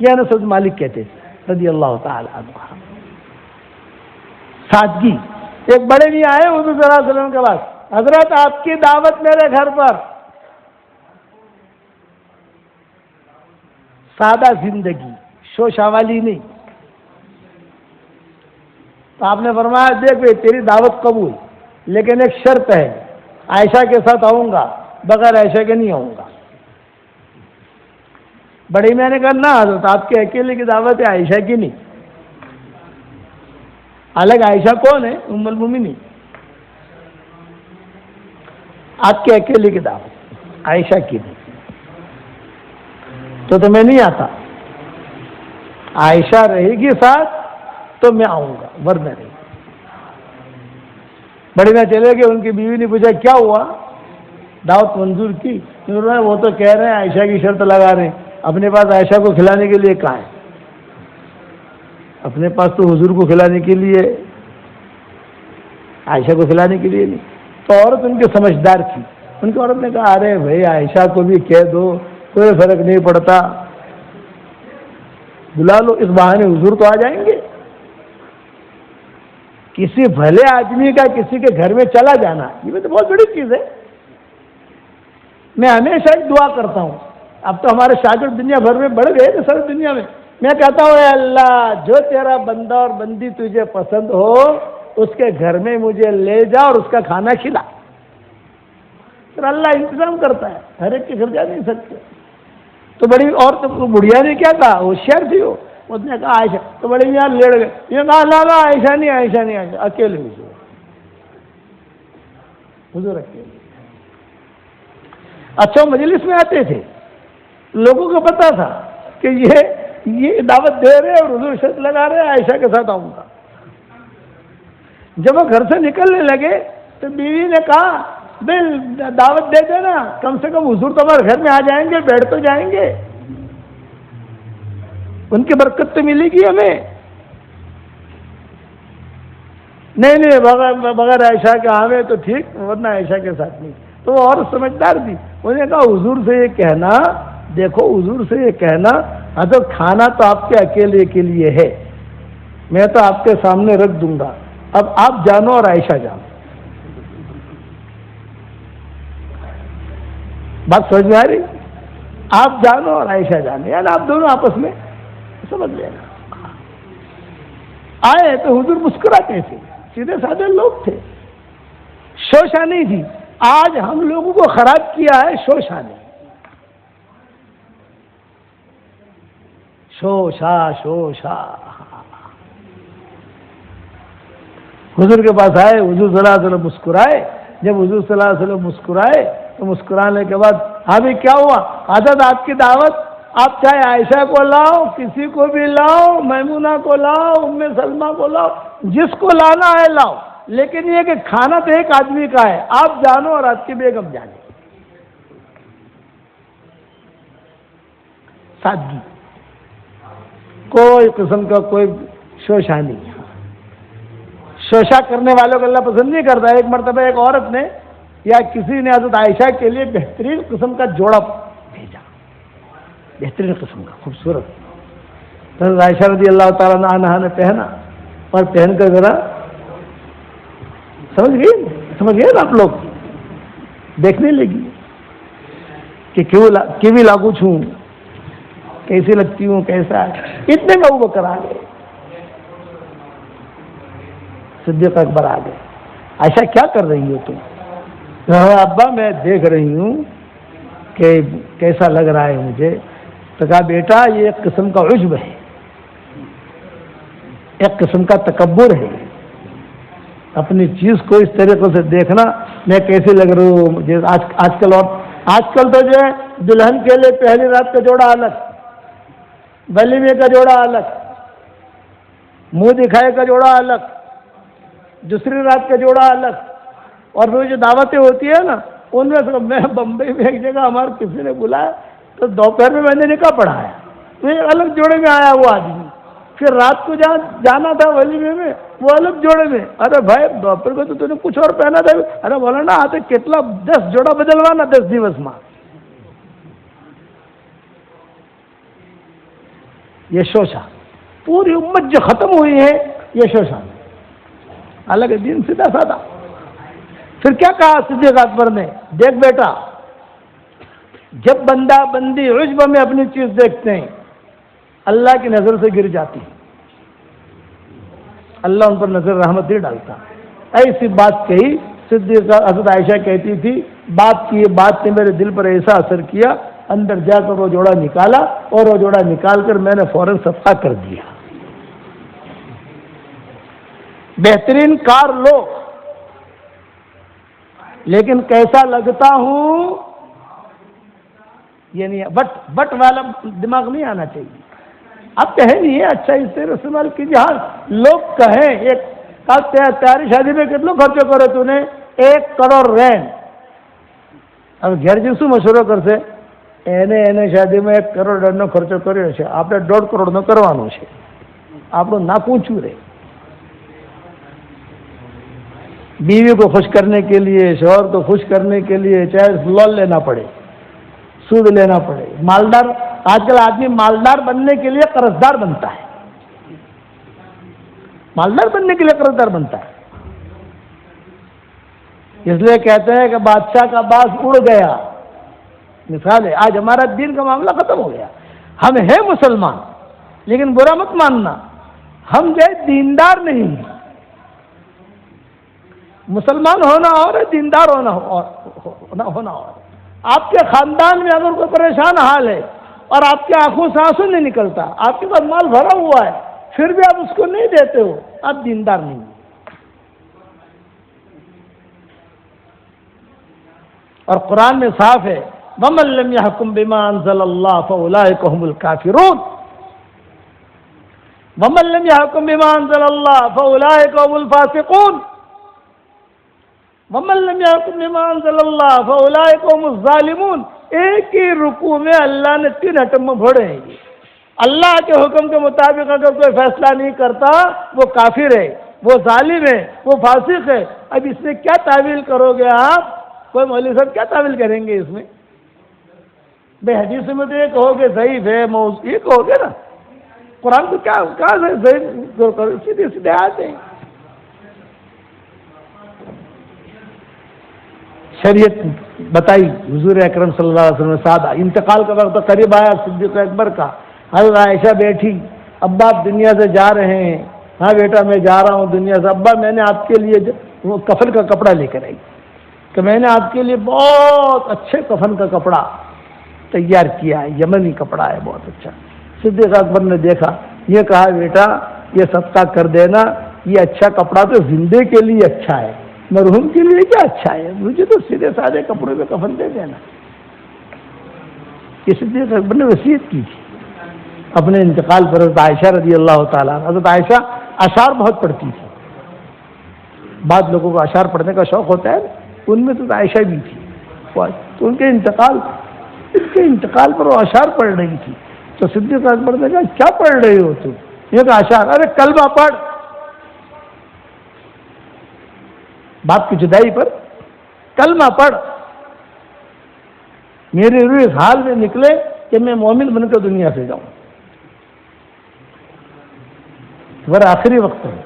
یہ انس بن مالک کہتے تھے رضی اللہ تعالی عنہ۔ سادگی۔ ایک بڑے بھی آئے حضور صلی اللہ علیہ وسلم کے پاس، حضرت آپ کی دعوت میرے گھر پر، سادہ زندگی، شوشہ والی نہیں۔ تو آپ نے فرمایا دیکھ بھائی تیری دعوت قبول، لیکن ایک شرط ہے، عائشہ کے ساتھ آؤں گا، بغیر عائشہ کے نہیں آؤں گا۔ بڑی میں نے کہا نہ حضرت آپ کے اکیلے کی دعوت ہے، عائشہ کی نہیں۔ الگ عائشہ کون ہے؟ ام المومنین۔ آپ کے اکیلے کی دعوت، عائشہ کی نہیں۔ تو میں نہیں آتا، عائشہ رہے گی ساتھ تو میں آؤں گا، ورنہ نہیں۔ بڑی میں چلے گئے، ان کی بیوی نے پوچھا کیا ہوا، دعوت منظور کی؟ وہ تو کہہ رہے ہیں عائشہ کی شرط لگا رہے ہیں، اپنے پاس عائشہ کو کھلانے کے لیے کہاں ہے؟ اپنے پاس تو حضور کو کھلانے کے لیے، عائشہ کو کھلانے کے لیے نہیں۔ تو عورت ان کی سمجھدار تھی، ان کی عورت نے کہا ارے بھائی عائشہ کو بھی کہہ دو، کوئی فرق نہیں پڑتا، بلا لو، اس بہانے حضور تو آ جائیں گے۔ کسی بھلے آدمی کا کسی کے گھر میں چلا جانا یہ تو بہت بڑی چیز ہے۔ میں ہمیشہ ایک دعا کرتا ہوں، اب تو ہمارے شاگرد دنیا بھر میں بڑھ گئے نا، ساری دنیا میں، میں کہتا ہوں اے اللہ جو تیرا بندہ اور بندی تجھے پسند ہو اس کے گھر میں مجھے لے جا اور اس کا کھانا کھلا. پھر اللہ انتظام کرتا ہے، ہر ایک کے گھر جا نہیں سکتے. تو بڑی اور تو بڑھیا نے کیا کہا، ہوشیار تھی وہ، اس نے کہا عائشہ، تو بڑی یار لیڑ گئے، یہ کہا لا عائشہ نہیں عائشہ اکیلے حضور اکیلے. اچھا مجلس میں آتے تھے، لوگوں کو پتا تھا کہ یہ دعوت دے رہے اور حضور شرط لگا رہے عائشہ کے ساتھ آؤں گا. جب وہ گھر سے نکلنے لگے تو بیوی نے کہا بل دعوت دے دینا، کم سے کم حضور تمہارے گھر میں آ جائیں گے، بیٹھ تو جائیں گے، ان کی برکت تو ملے گی ہمیں. نہیں بغیر عائشہ کے آوے تو ٹھیک، ورنہ عائشہ کے ساتھ نہیں. تو وہ اور سمجھدار تھی، انہوں نے کہا حضور سے یہ کہنا، دیکھو حضور سے یہ کہنا حضرت کھانا تو آپ کے اکیلے کے لیے ہے، میں تو آپ کے سامنے رکھ دوں گا، اب آپ جانو اور عائشہ جانو. بات سمجھ میں آ رہی؟ آپ جانو اور عائشہ جانے، یعنی آپ دونوں آپس میں سمجھ لینا. آئے تو حضور مسکراتے تھے، سیدھے سادے لوگ تھے، شوشہ نہیں تھی. آج ہم لوگوں کو خراب کیا ہے شوشہ نے، شوشہ. حضور کے پاس آئے، حضور صلی اللہ علیہ وسلم مسکرائے. جب حضور صلی اللہ علیہ وسلم مسکرائے تو مسکرانے کے بعد ابھی کیا ہوا، حضرت آپ کی دعوت، آپ چاہے عائشہ کو لاؤ، کسی کو بھی لاؤ، میمونہ کو لاؤ، ام سلمہ کو لاؤ، جس کو لانا ہے لاؤ، لیکن یہ کہ کھانا تو ایک آدمی کا ہے، آپ جانو اور آپ کی بیگم جانے. سادگی، کوئی قسم کا کوئی شوشہ نہیں. شوشہ کرنے والوں کو اللہ پسند نہیں کرتا. ایک مرتبہ ایک عورت نے یا کسی نے حضرت عائشہ کے لیے بہترین قسم کا جوڑا بھیجا، بہترین قسم کا خوبصورت. حضرت عائشہ رضی اللہ تعالیٰ عنہا نے پہنا اور پہن کر ذرا سمجھ گئے نا آپ لوگ، دیکھنے لگی کہ کیوی لاگو چھوں، کیسی لگتی ہوں، کیسا ہے. اتنے میں ابو بکر آ گئے، صدیق اکبر آ گئے. عائشہ کیا کر رہی ہو تم؟ ابا میں دیکھ رہی ہوں کہ کیسا لگ رہا ہے مجھے. تو کہا بیٹا یہ ایک قسم کا عجب ہے، ایک قسم کا تکبر ہے، اپنی چیز کو اس طریقے سے دیکھنا میں کیسے لگ رہی ہوں. آج کل تو جو ہے دلہن کے لیے پہلی رات کا جوڑا الگ، ولیمے کا جوڑا الگ، منہ دکھائے کا جوڑا الگ، دوسری رات کا جوڑا الگ. اور وہ جو دعوتیں ہوتی ہے نا ان میں بمبئی میں ایک جگہ ہمارے کسی نے بلایا تو دوپہر میں نے نکاح پڑھایا، تو ایک الگ جوڑے میں آیا وہ آدمی. پھر رات کو جہاں جانا تھا ولیمے میں وہ الگ جوڑے میں. ارے بھائی دوپہر کو تو نے کچھ اور پہنا تھا. ارے بولا نا آتے کتنا 10 جوڑا بدلوانا 10 દિવસ માં. یہ شوشہ پوری امت جو ختم ہوئی ہے یہ شوشہ، الگ دین سیدھا سادہ. پھر کیا کہا صدیق اکبر نے، دیکھ بیٹا جب بندہ بندی عجب میں اپنی چیز دیکھتے ہیں اللہ کی نظر سے گر جاتی، اللہ ان پر نظر رحمت نہیں ڈالتا. ایسی بات کہی صدیق حضرت عائشہ کہتی تھی بات نے میرے دل پر ایسا اثر کیا، اندر جا کر وہ جوڑا نکالا اور وہ جوڑا نکال کر میں نے فوراً صفحہ کر دیا. بہترین کار لو لیکن کیسا لگتا ہوں یہ نہیں، بٹ والا دماغ نہیں آنا چاہیے. اب کہیں نہیں ہے اچھا اس سے استعمال کیجیے. ہاں لوگ کہیں ایک تیاری شادی میں کتنا خرچ کرے تو نے 1 કરોડ رینٹ. اب ઘેર જઈશું મશૂરો કરશે એને શાદીમાં 1 કરોડ ખર્ચો કર્યો છે, આપણે 1.5 કરોડ કરવાનો છે, આપણું નાક ઊંચું રહે. بیوی کو خوش کرنے کے لیے، شوہر کو خوش کرنے کے لیے چاہے لون لینا پڑے، سود لینا پڑے. مالدار آج کل آدمی مالدار بننے کے لیے قرضدار بنتا ہے، مالدار بننے کے لیے قرضدار بنتا ہے. اس لیے کہتے ہیں کہ بادشاہ کا باز اڑ گیا. مثال ہے آج ہمارا دین کا معاملہ ختم ہو گیا. ہم ہیں مسلمان لیکن برا مت ماننا، ہم جو ہے دیندار نہیں ہیں۔ مسلمان ہونا اور ہے، دیندار ہونا اور۔ آپ کے خاندان میں اگر کوئی پریشان حال ہے اور آپ کی آنکھوں سے آنسو نہیں نکلتا، آپ کے پاس مال بھرا ہوا ہے، پھر بھی آپ اس کو نہیں دیتے ہو، آپ دیندار نہیں ہیں۔ اور قرآن میں صاف ہے، وَمَن لَّمْ يَحْكُم بِمَا أَنزَلَ اللَّهُ فَأُولَٰئِكَ هُمُ الْكَافِرُونَ وَمَن لَّمْ يَحْكُم بِمَا أَنزَلَ اللَّهُ فَأُولَٰئِكَ هُمُ الْفَاسِقُونَ وَمَن لَّمْ يَحْكُم بِمَا أَنزَلَ اللَّهُ فَأُولَٰئِكَ هُمُ الظَّالِمُونَ۔ ایک ہی رکوع میں اللہ نے 3 ایٹم بھوڑے ہیں۔ اللہ کے حکم کے مطابق اگر کوئی فیصلہ نہیں کرتا وہ کافر ہے، وہ ظالم ہے، وہ فاسق ہے۔ اب اس میں کیا تعویل کرو گے آپ؟ کوئی مولوی صاحب کیا تعویل کریں گے اس میں؟ بے حدیث میں تو یہ کہو گے ضعیف ہے، موضوع یہ کہو گے نا۔ قرآن کو کیا سیدھے سیدھے آتے ہیں۔ شریعت بتائی، حضور اکرم صلی اللہ علیہ وسلم نے سادہ انتقال کا وقت قریب آیا صدیق اکبر کا، حضرت عائشہ بیٹھی، ابا آپ دنیا سے جا رہے ہیں؟ ہاں بیٹا میں جا رہا ہوں دنیا سے۔ ابا میں نے آپ کے لیے وہ کفن کا کپڑا لے کر آئی کہ میں نے آپ کے لیے بہت اچھے کفن کا کپڑا تیار کیا ہے، یمنی کپڑا ہے بہت اچھا۔ صدیق اکبر نے دیکھا، یہ کہا بیٹا یہ صدقہ کر دینا، یہ اچھا کپڑا تو زندے کے لیے اچھا ہے، مرحوم کے لیے کیا اچھا ہے، مجھے تو سیدھے سادے کپڑے میں کفن دے دینا۔ یہ صدیق اکبر نے وصیت کی تھی اپنے انتقال پر حضرت عائشہ رضی اللہ تعالیٰ۔ حضرت عائشہ اشعار بہت پڑھتی تھی، بعض لوگوں کو اشعار پڑھنے کا شوق ہوتا ہے، ان میں تو عائشہ بھی تھی، تو ان کے انتقال پر وہ اشعار پڑھ رہی تھی۔ تو صدیق اکبر نے کہا کیا پڑھ رہی ہو تم؟ یہ کہا اشعار۔ ارے کلمہ پڑھ، باپ کی جدائی پر کلمہ پڑھ۔ میری روح اس حال میں نکلے کہ میں مومن بن کر دنیا سے جاؤں، تمہارا آخری وقت ہے۔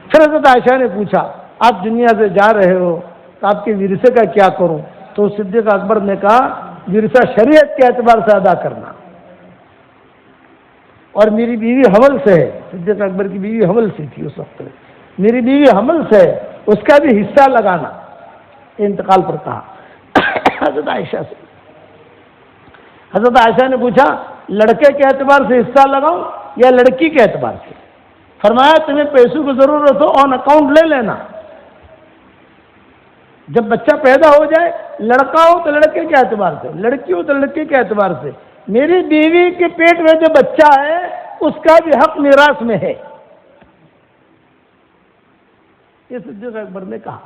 پھر حضرت عائشہ نے پوچھا آپ دنیا سے جا رہے ہو تو آپ کے ورثے کا کیا کروں؟ تو صدیق اکبر نے کہا ورثہ شریعت کے اعتبار سے ادا کرنا، اور میری بیوی حمل سے ہے، صدیق اکبر کی بیوی حمل سے تھی اس وقت میں، میری بیوی حمل سے ہے، اس کا بھی حصہ لگانا۔ انتقال پر کہا حضرت عائشہ سے۔ حضرت عائشہ نے پوچھا لڑکے کے اعتبار سے حصہ لگاؤں یا لڑکی کے اعتبار سے؟ فرمایا تمہیں پیسوں کی ضرورت ہو آن اکاؤنٹ لے لینا، جب بچہ پیدا ہو جائے، لڑکا ہو تو لڑکے کے اعتبار سے، لڑکی ہو تو لڑکے کے اعتبار سے۔ میری بیوی کے پیٹ میں جو بچہ ہے اس کا بھی حق میراث میں ہے، یہ صدیق اکبر نے کہا۔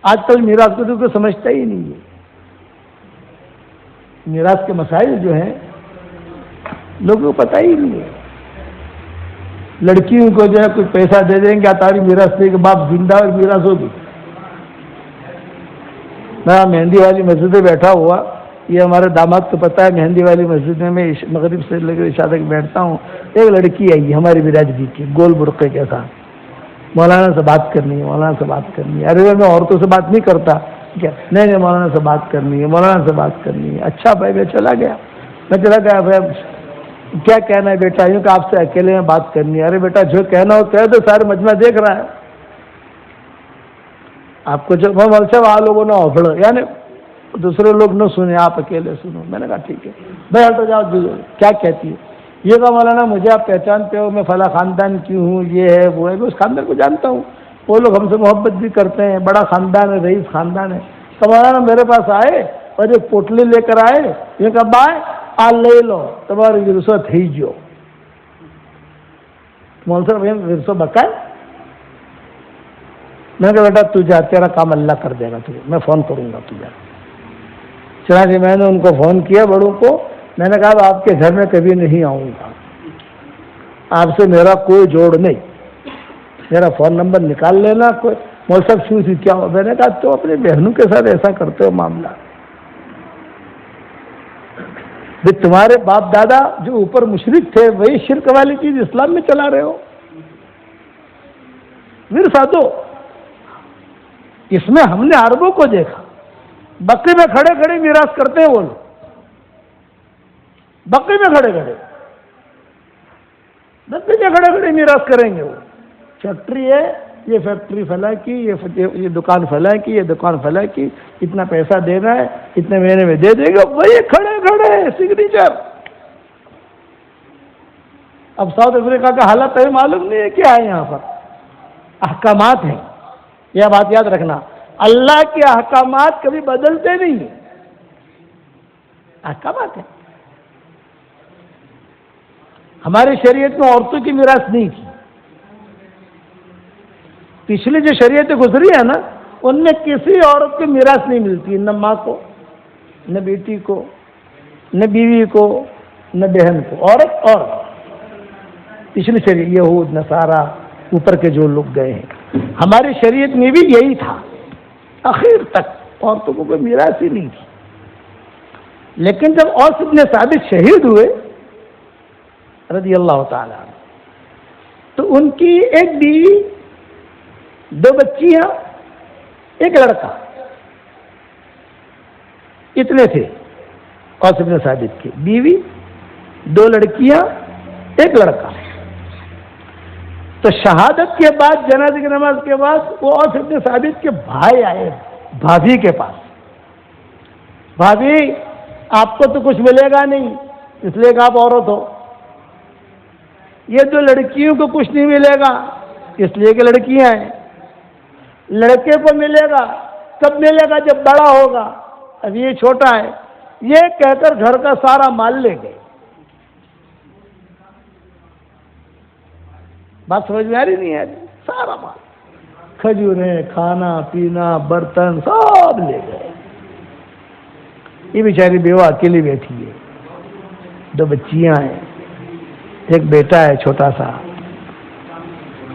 آج کل میراث کو تو کوئی سمجھتا ہی نہیں ہے، میراث کے مسائل جو ہیں لوگوں کو پتہ ہی نہیں ہے۔ لڑکیوں کو جو ہے کوئی پیسہ دے دیں گے تاری میراث دے کہ باپ زندہ اور میراث ہوگی۔ میں مہندی والی مسجد میں بیٹھا ہوا، یہ ہمارے داماد کو پتہ ہے، مہندی والی مسجد میں میں مغرب سے لے کر عشاء تک بیٹھتا ہوں۔ ایک لڑکی آئی ہماری برادری کی، گول برقعے کے ساتھ، مولانا سے بات کرنی ہے، مولانا سے بات کرنی ہے۔ ارے میں عورتوں سے بات نہیں کرتا، کیا نہیں مولانا سے بات کرنی ہے، مولانا سے بات کرنی ہے۔ اچھا بھائی میں چلا گیا بھائی، کیا کہنا ہے بیٹا؟ یوں کہ آپ سے اکیلے میں بات کرنی ہے۔ ارے بیٹا جو کہنا ہو کہہ دو، سارے مجمع دیکھ رہا ہے آپ کو۔ جو صاحب لوگوں نے اوپڑ، یعنی دوسرے لوگ نہ سنیں، آپ اکیلے سنو۔ میں نے کہا ٹھیک ہے بھائی ہٹو جاؤ، کیا کہتی ہے؟ یہ کہا مولانا مجھے آپ پہچانتے ہو، میں فلاں خاندان کی ہوں، یہ ہے وہ ہے۔ میں اس خاندان کو جانتا ہوں، وہ لوگ ہم سے محبت بھی کرتے ہیں، بڑا خاندان ہے، رئیس خاندان ہے۔ تو مولانا میرے پاس آئے اور ایک پوٹلی لے کر آئے، یہ کہا بھائی آ لے لو تمہاری ورثہ تھی جو۔ مول صاحب ورثہ بکا ہے؟ میں نے کہا بیٹا تو جا، تیرا کام اللہ کر دے گا تجھے، میں فون کروں گا تجھے۔ چنانچہ میں نے ان کو فون کیا بڑوں کو، میں نے کہا آپ کے گھر میں کبھی نہیں آؤں گا، آپ سے میرا کوئی جوڑ نہیں، میرا فون نمبر نکال لینا۔ کوئی مول صاحب شو سی کیا ہو؟ میں نے کہا تو اپنے بہنوں کے ساتھ ایسا کرتے ہو معاملہ؟ تمہارے باپ دادا جو اوپر مشرک تھے وہی شرک والی چیز اسلام میں چلا رہے ہو۔ ورثہ دو، اس میں ہم نے عربوں کو دیکھا، بکری میں کھڑے کھڑے میراث کرتے ہیں وہ لوگ۔ بقی میں کھڑے کھڑے بقی میں کھڑے کھڑے میراث کریں گے. وہ فیکٹری ہے، یہ فیکٹری فلاں کی، یہ دکان فلاں کی، یہ دکان فلاں کی، اتنا پیسہ دینا ہے، اتنے مہینے میں دے دیں گے. وہی کھڑے کھڑے سگنیچر. اب ساؤتھ افریقہ کا حالت ہے معلوم نہیں ہے کیا ہے. یہاں پر احکامات ہیں، یہ بات یاد رکھنا. اللہ کے احکامات کبھی بدلتے نہیں ہیں، احکامات ہیں. ہماری شریعت میں عورتوں کی میراث نہیں تھی. پچھلی جو شریعتیں گزری ہے نا، ان میں کسی عورت کی میراث نہیں ملتی، نہ ماں کو، نہ بیٹی کو، نہ بیوی کو، نہ بہن کو. عورت اور پچھلی شریعت یہود نصارہ اوپر کے جو لوگ گئے ہیں، ہماری شریعت میں بھی یہی تھا. آخر تک عورتوں کو کوئی میراث ہی نہیں تھی. لیکن جب اوس بن ثابت شہید ہوئے رضی اللہ تعالی عنہ، تو ان کی ایک بیوی، 2 بچیاں، ایک لڑکا، اتنے تھے اوس بن ثابت کے. بیوی، 2 لڑکیاں، ایک لڑکا. تو شہادت کے بعد، جنازے کی نماز کے بعد، وہ اوس بن ثابت کے بھائی آئے بھابھی کے پاس. بھابھی، آپ کو تو کچھ ملے گا نہیں، اس لیے کہ آپ عورت ہو. یہ 2 لڑکیوں کو کچھ نہیں ملے گا، اس لیے کہ لڑکیاں ہیں. لڑکے کو ملے گا کب ملے گا؟ جب بڑا ہوگا، اب یہ چھوٹا ہے. یہ کہہ کر گھر کا سارا مال لے گئے. بات سمجھ میں آ رہی نہیں ہے؟ سارا مال، کھجوریں، کھانا پینا، برتن، سب لے گئے. یہ بیچاری بیوہ اکیلی بیٹھی ہے، 2 بچیاں ہیں، ایک بیٹا ہے چھوٹا سا.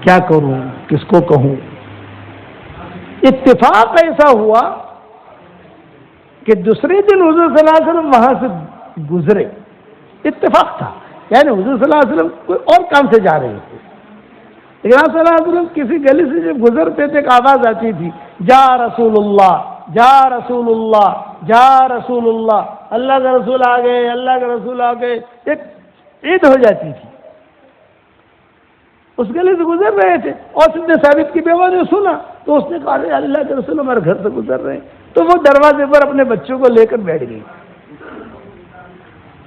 کیا کروں، کس کو کہوں؟ اتفاق ایسا ہوا کہ دوسرے دن حضور صلی اللہ علیہ وسلم وہاں سے گزرے. اتفاق تھا، یعنی حضور صلی اللہ علیہ وسلم کوئی اور کام سے جا رہے تھے. لیکن صلی اللہ علیہ وسلم کسی گلی سے جب گزرتے تھے، ایک آواز آتی تھی، جا رسول اللہ، جا رسول اللہ، جا رسول اللہ. اللہ کے رسول آ گئے، اللہ کے رسول آ گئے. ایک عید ہو جاتی تھی. اس گلی سے گزر رہے تھے، اور ابن ثابت کی بیوہ نے سنا تو اس نے کہا، اللہ کے رسول ہمارے گھر سے گزر رہے ہیں. تو وہ دروازے پر اپنے بچوں کو لے کر بیٹھ گئی.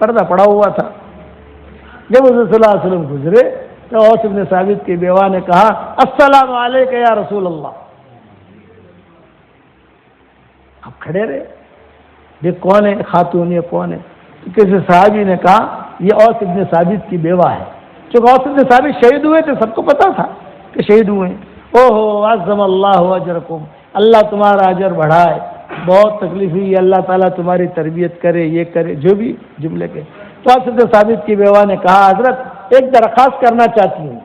پردہ پڑا ہوا تھا. جب حضور صلی اللہ علیہ وسلم گزرے تو اوس بن ثابت کی بیوہ نے کہا، السلام علیکم یا رسول اللہ. اب کھڑے رہے، دیکھ کون ہے خاتون، یہ کون ہے؟ تو کسی صحابی نے کہا، یہ اوس بن ثابت کی بیوہ ہے. چونکہ اوس بن ثابت شہید ہوئے تھے، سب کو پتا تھا کہ شہید ہوئے ہیں. اوہ عظم اللہ اجرکم، اللہ تمہارا اجر بڑھائے. بہت تکلیف ہوئی، اللہ تعالیٰ تمہاری تربیت کرے، یہ کرے، جو بھی جملے کے. تو اوس بن ثابت کی بیوہ نے کہا، حضرت ایک درخواست کرنا چاہتی ہوں.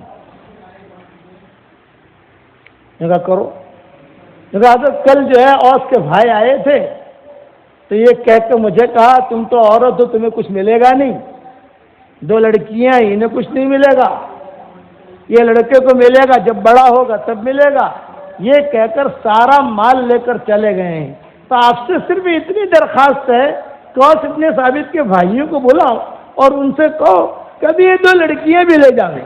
نے کہا کرو. نے کہا حضرت کل جو ہے اوس کے بھائی آئے تھے تو یہ کہہ کے مجھے کہا، تم تو عورت ہو، تمہیں کچھ ملے گا نہیں. 2 لڑکیاں، انہیں کچھ نہیں ملے گا. یہ لڑکے کو ملے گا جب بڑا ہوگا تب ملے گا. یہ کہہ کر سارا مال لے کر چلے گئے ہیں. تو آپ سے صرف اتنی درخواست ہے کہ اوس بن ثابت کے بھائیوں کو بلاؤ اور ان سے کہو کبھی یہ 2 لڑکیاں بھی لے جائیں،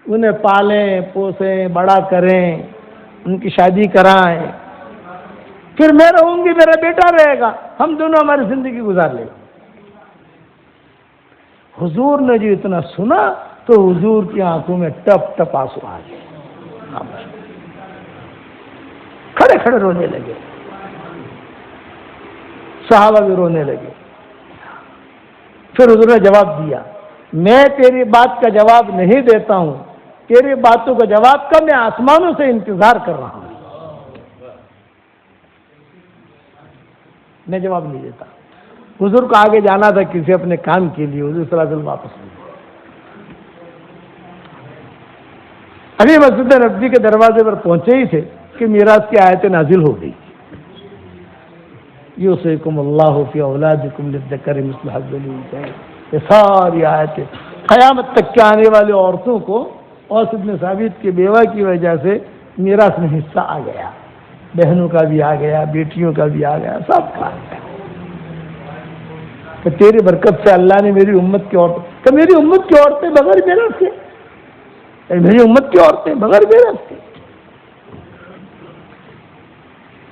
انہیں پالیں پوسیں، بڑا کریں، ان کی شادی کرائیں. پھر میں رہوں گی، میرا بیٹا رہے گا، ہم دونوں ہماری زندگی گزار لیں. حضور نے جو اتنا سنا تو حضور کی آنکھوں میں ٹپ ٹپ آنسو آ گئے. کھڑے کھڑے رونے لگے، صحابہ بھی رونے لگے. پھر حضور نے جواب دیا، میں تیری بات کا جواب نہیں دیتا ہوں، تیری باتوں کا جواب کا میں آسمانوں سے انتظار کر رہا ہوں. میں جواب نہیں دیتا. حضور کو آگے جانا تھا کسی اپنے کام کے لیے، حضور صلی اللہ علیہ وسلم واپس نہیں. ابھی مسجد نبوی کے دروازے پر پہنچے ہی تھے کہ میراث کی آیتیں نازل ہو گئی. یوصیکم اللہ فی اولادکم للذکر مثل حظ الانثیین. یہ ساری آیتیں قیامت تک کے آنے والی عورتوں کو اوس بن ثابت کی بیوہ کی وجہ سے میراث میں حصہ آ گیا. بہنوں کا بھی آ گیا، بیٹیوں کا بھی آ گیا، سب کا آ گیا. کہ تیری برکت سے اللہ نے میری امت کی عورتیں، کہ میری امت کی عورتیں بغیر میراث کے، میری امت کی عورتیں بغیر میراث کے۔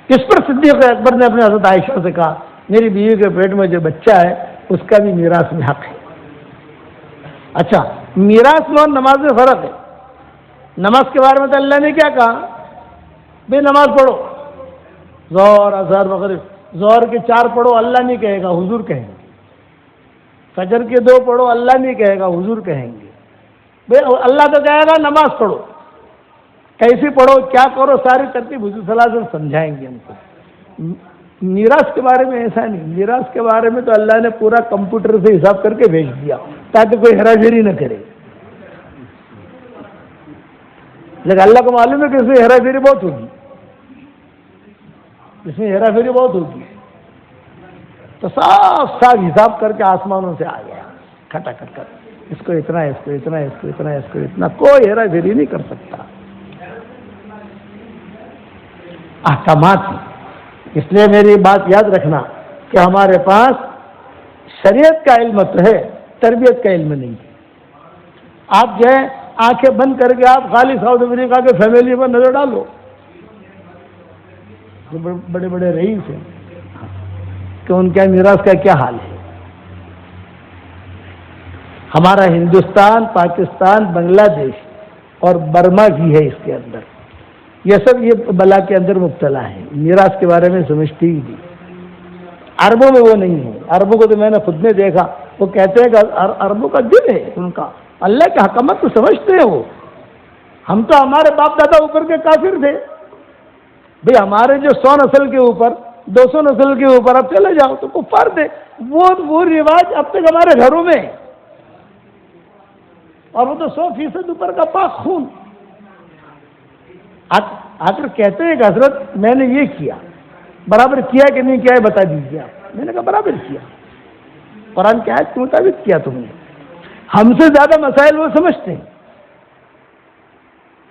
اس پر صدیق اکبر نے اپنے حضرت عائشہ سے کہا میری بیوی کے پیٹ میں جو بچہ ہے اس کا بھی میراث میں حق ہے۔ اچھا، میراث میں اور نماز میں فرق ہے۔ نماز کے بارے میں تو اللہ نے کیا کہا؟ بھائی نماز پڑھو، ظہر اثر مغرب، ظہر کے 4 پڑھو اللہ نہیں کہے گا، حضور کہیں گے۔ فجر کے 2 پڑھو اللہ نہیں کہے گا، حضور کہیں گے۔ بھائی اللہ تو کہے گا نماز پڑھو، کیسی پڑھو کیا کرو ساری ترتیب حضور صلی اللہ علیہ وسلم سمجھائیں گے ہم کو۔ میراث کے بارے میں ایسا نہیں، میراث کے بارے میں تو اللہ نے پورا کمپیوٹر سے حساب کر کے بھیج دیا تاکہ کوئی ہیرا پھیری نہ کرے، لیکن اللہ کو معلوم ہے کہ اس میں ہیرا پھیری بہت ہوگی، اس میں ہیرا پھیری بہت ہوگی، تو صاف صاف حساب کر کے آسمانوں سے آ گیا کھٹا کر کر، اس کو اتنا، اس کو اتنا، اس کو اتنا، اس کو اتنا، کوئی ہیرا پھیری نہیں کر سکتا۔ احکامات ہیں۔ اس لیے میری بات یاد رکھنا کہ ہمارے پاس شریعت کا علم تو ہے، تربیت کا علم نہیں ہے۔ آپ جو ہے آنکھیں بند کر کے آپ خالی ساؤتھ افریقہ کے فیملی پر نظر ڈالو، جو بڑے بڑے رئیس ہیں کہ ان کے میراث کا کیا حال ہے۔ ہمارا ہندوستان، پاکستان، بنگلہ دیش اور برما بھی ہے، اس کے اندر یہ سب یہ بلا کے اندر مبتلا ہے، میراث کے بارے میں سمجھتی ہی نہیں۔ عربوں میں وہ نہیں ہے، عربوں کو تو میں نے خود نے دیکھا، وہ کہتے ہیں کہ عربوں کا دل ہے ان کا، اللہ کے حکمت کو سمجھتے ہیں وہ۔ ہم تو ہمارے باپ دادا اوپر کے کافر تھے بھئی، ہمارے جو 100 نسل کے اوپر 200 نسل کے اوپر اب چلے جاؤ تو کفار تھے، وہ رواج اب تک ہمارے گھروں میں ہے، اور وہ تو 100% اوپر کا پاک خون۔ آخر کہتے ہیں کہ حضرت میں نے یہ کیا، برابر کیا کہ نہیں کیا ہے بتا دیجیے آپ۔ میں نے کہا برابر کیا، قرآن کی آیت کے مطابق کیا تم نے۔ ہم سے زیادہ مسائل وہ سمجھتے ہیں،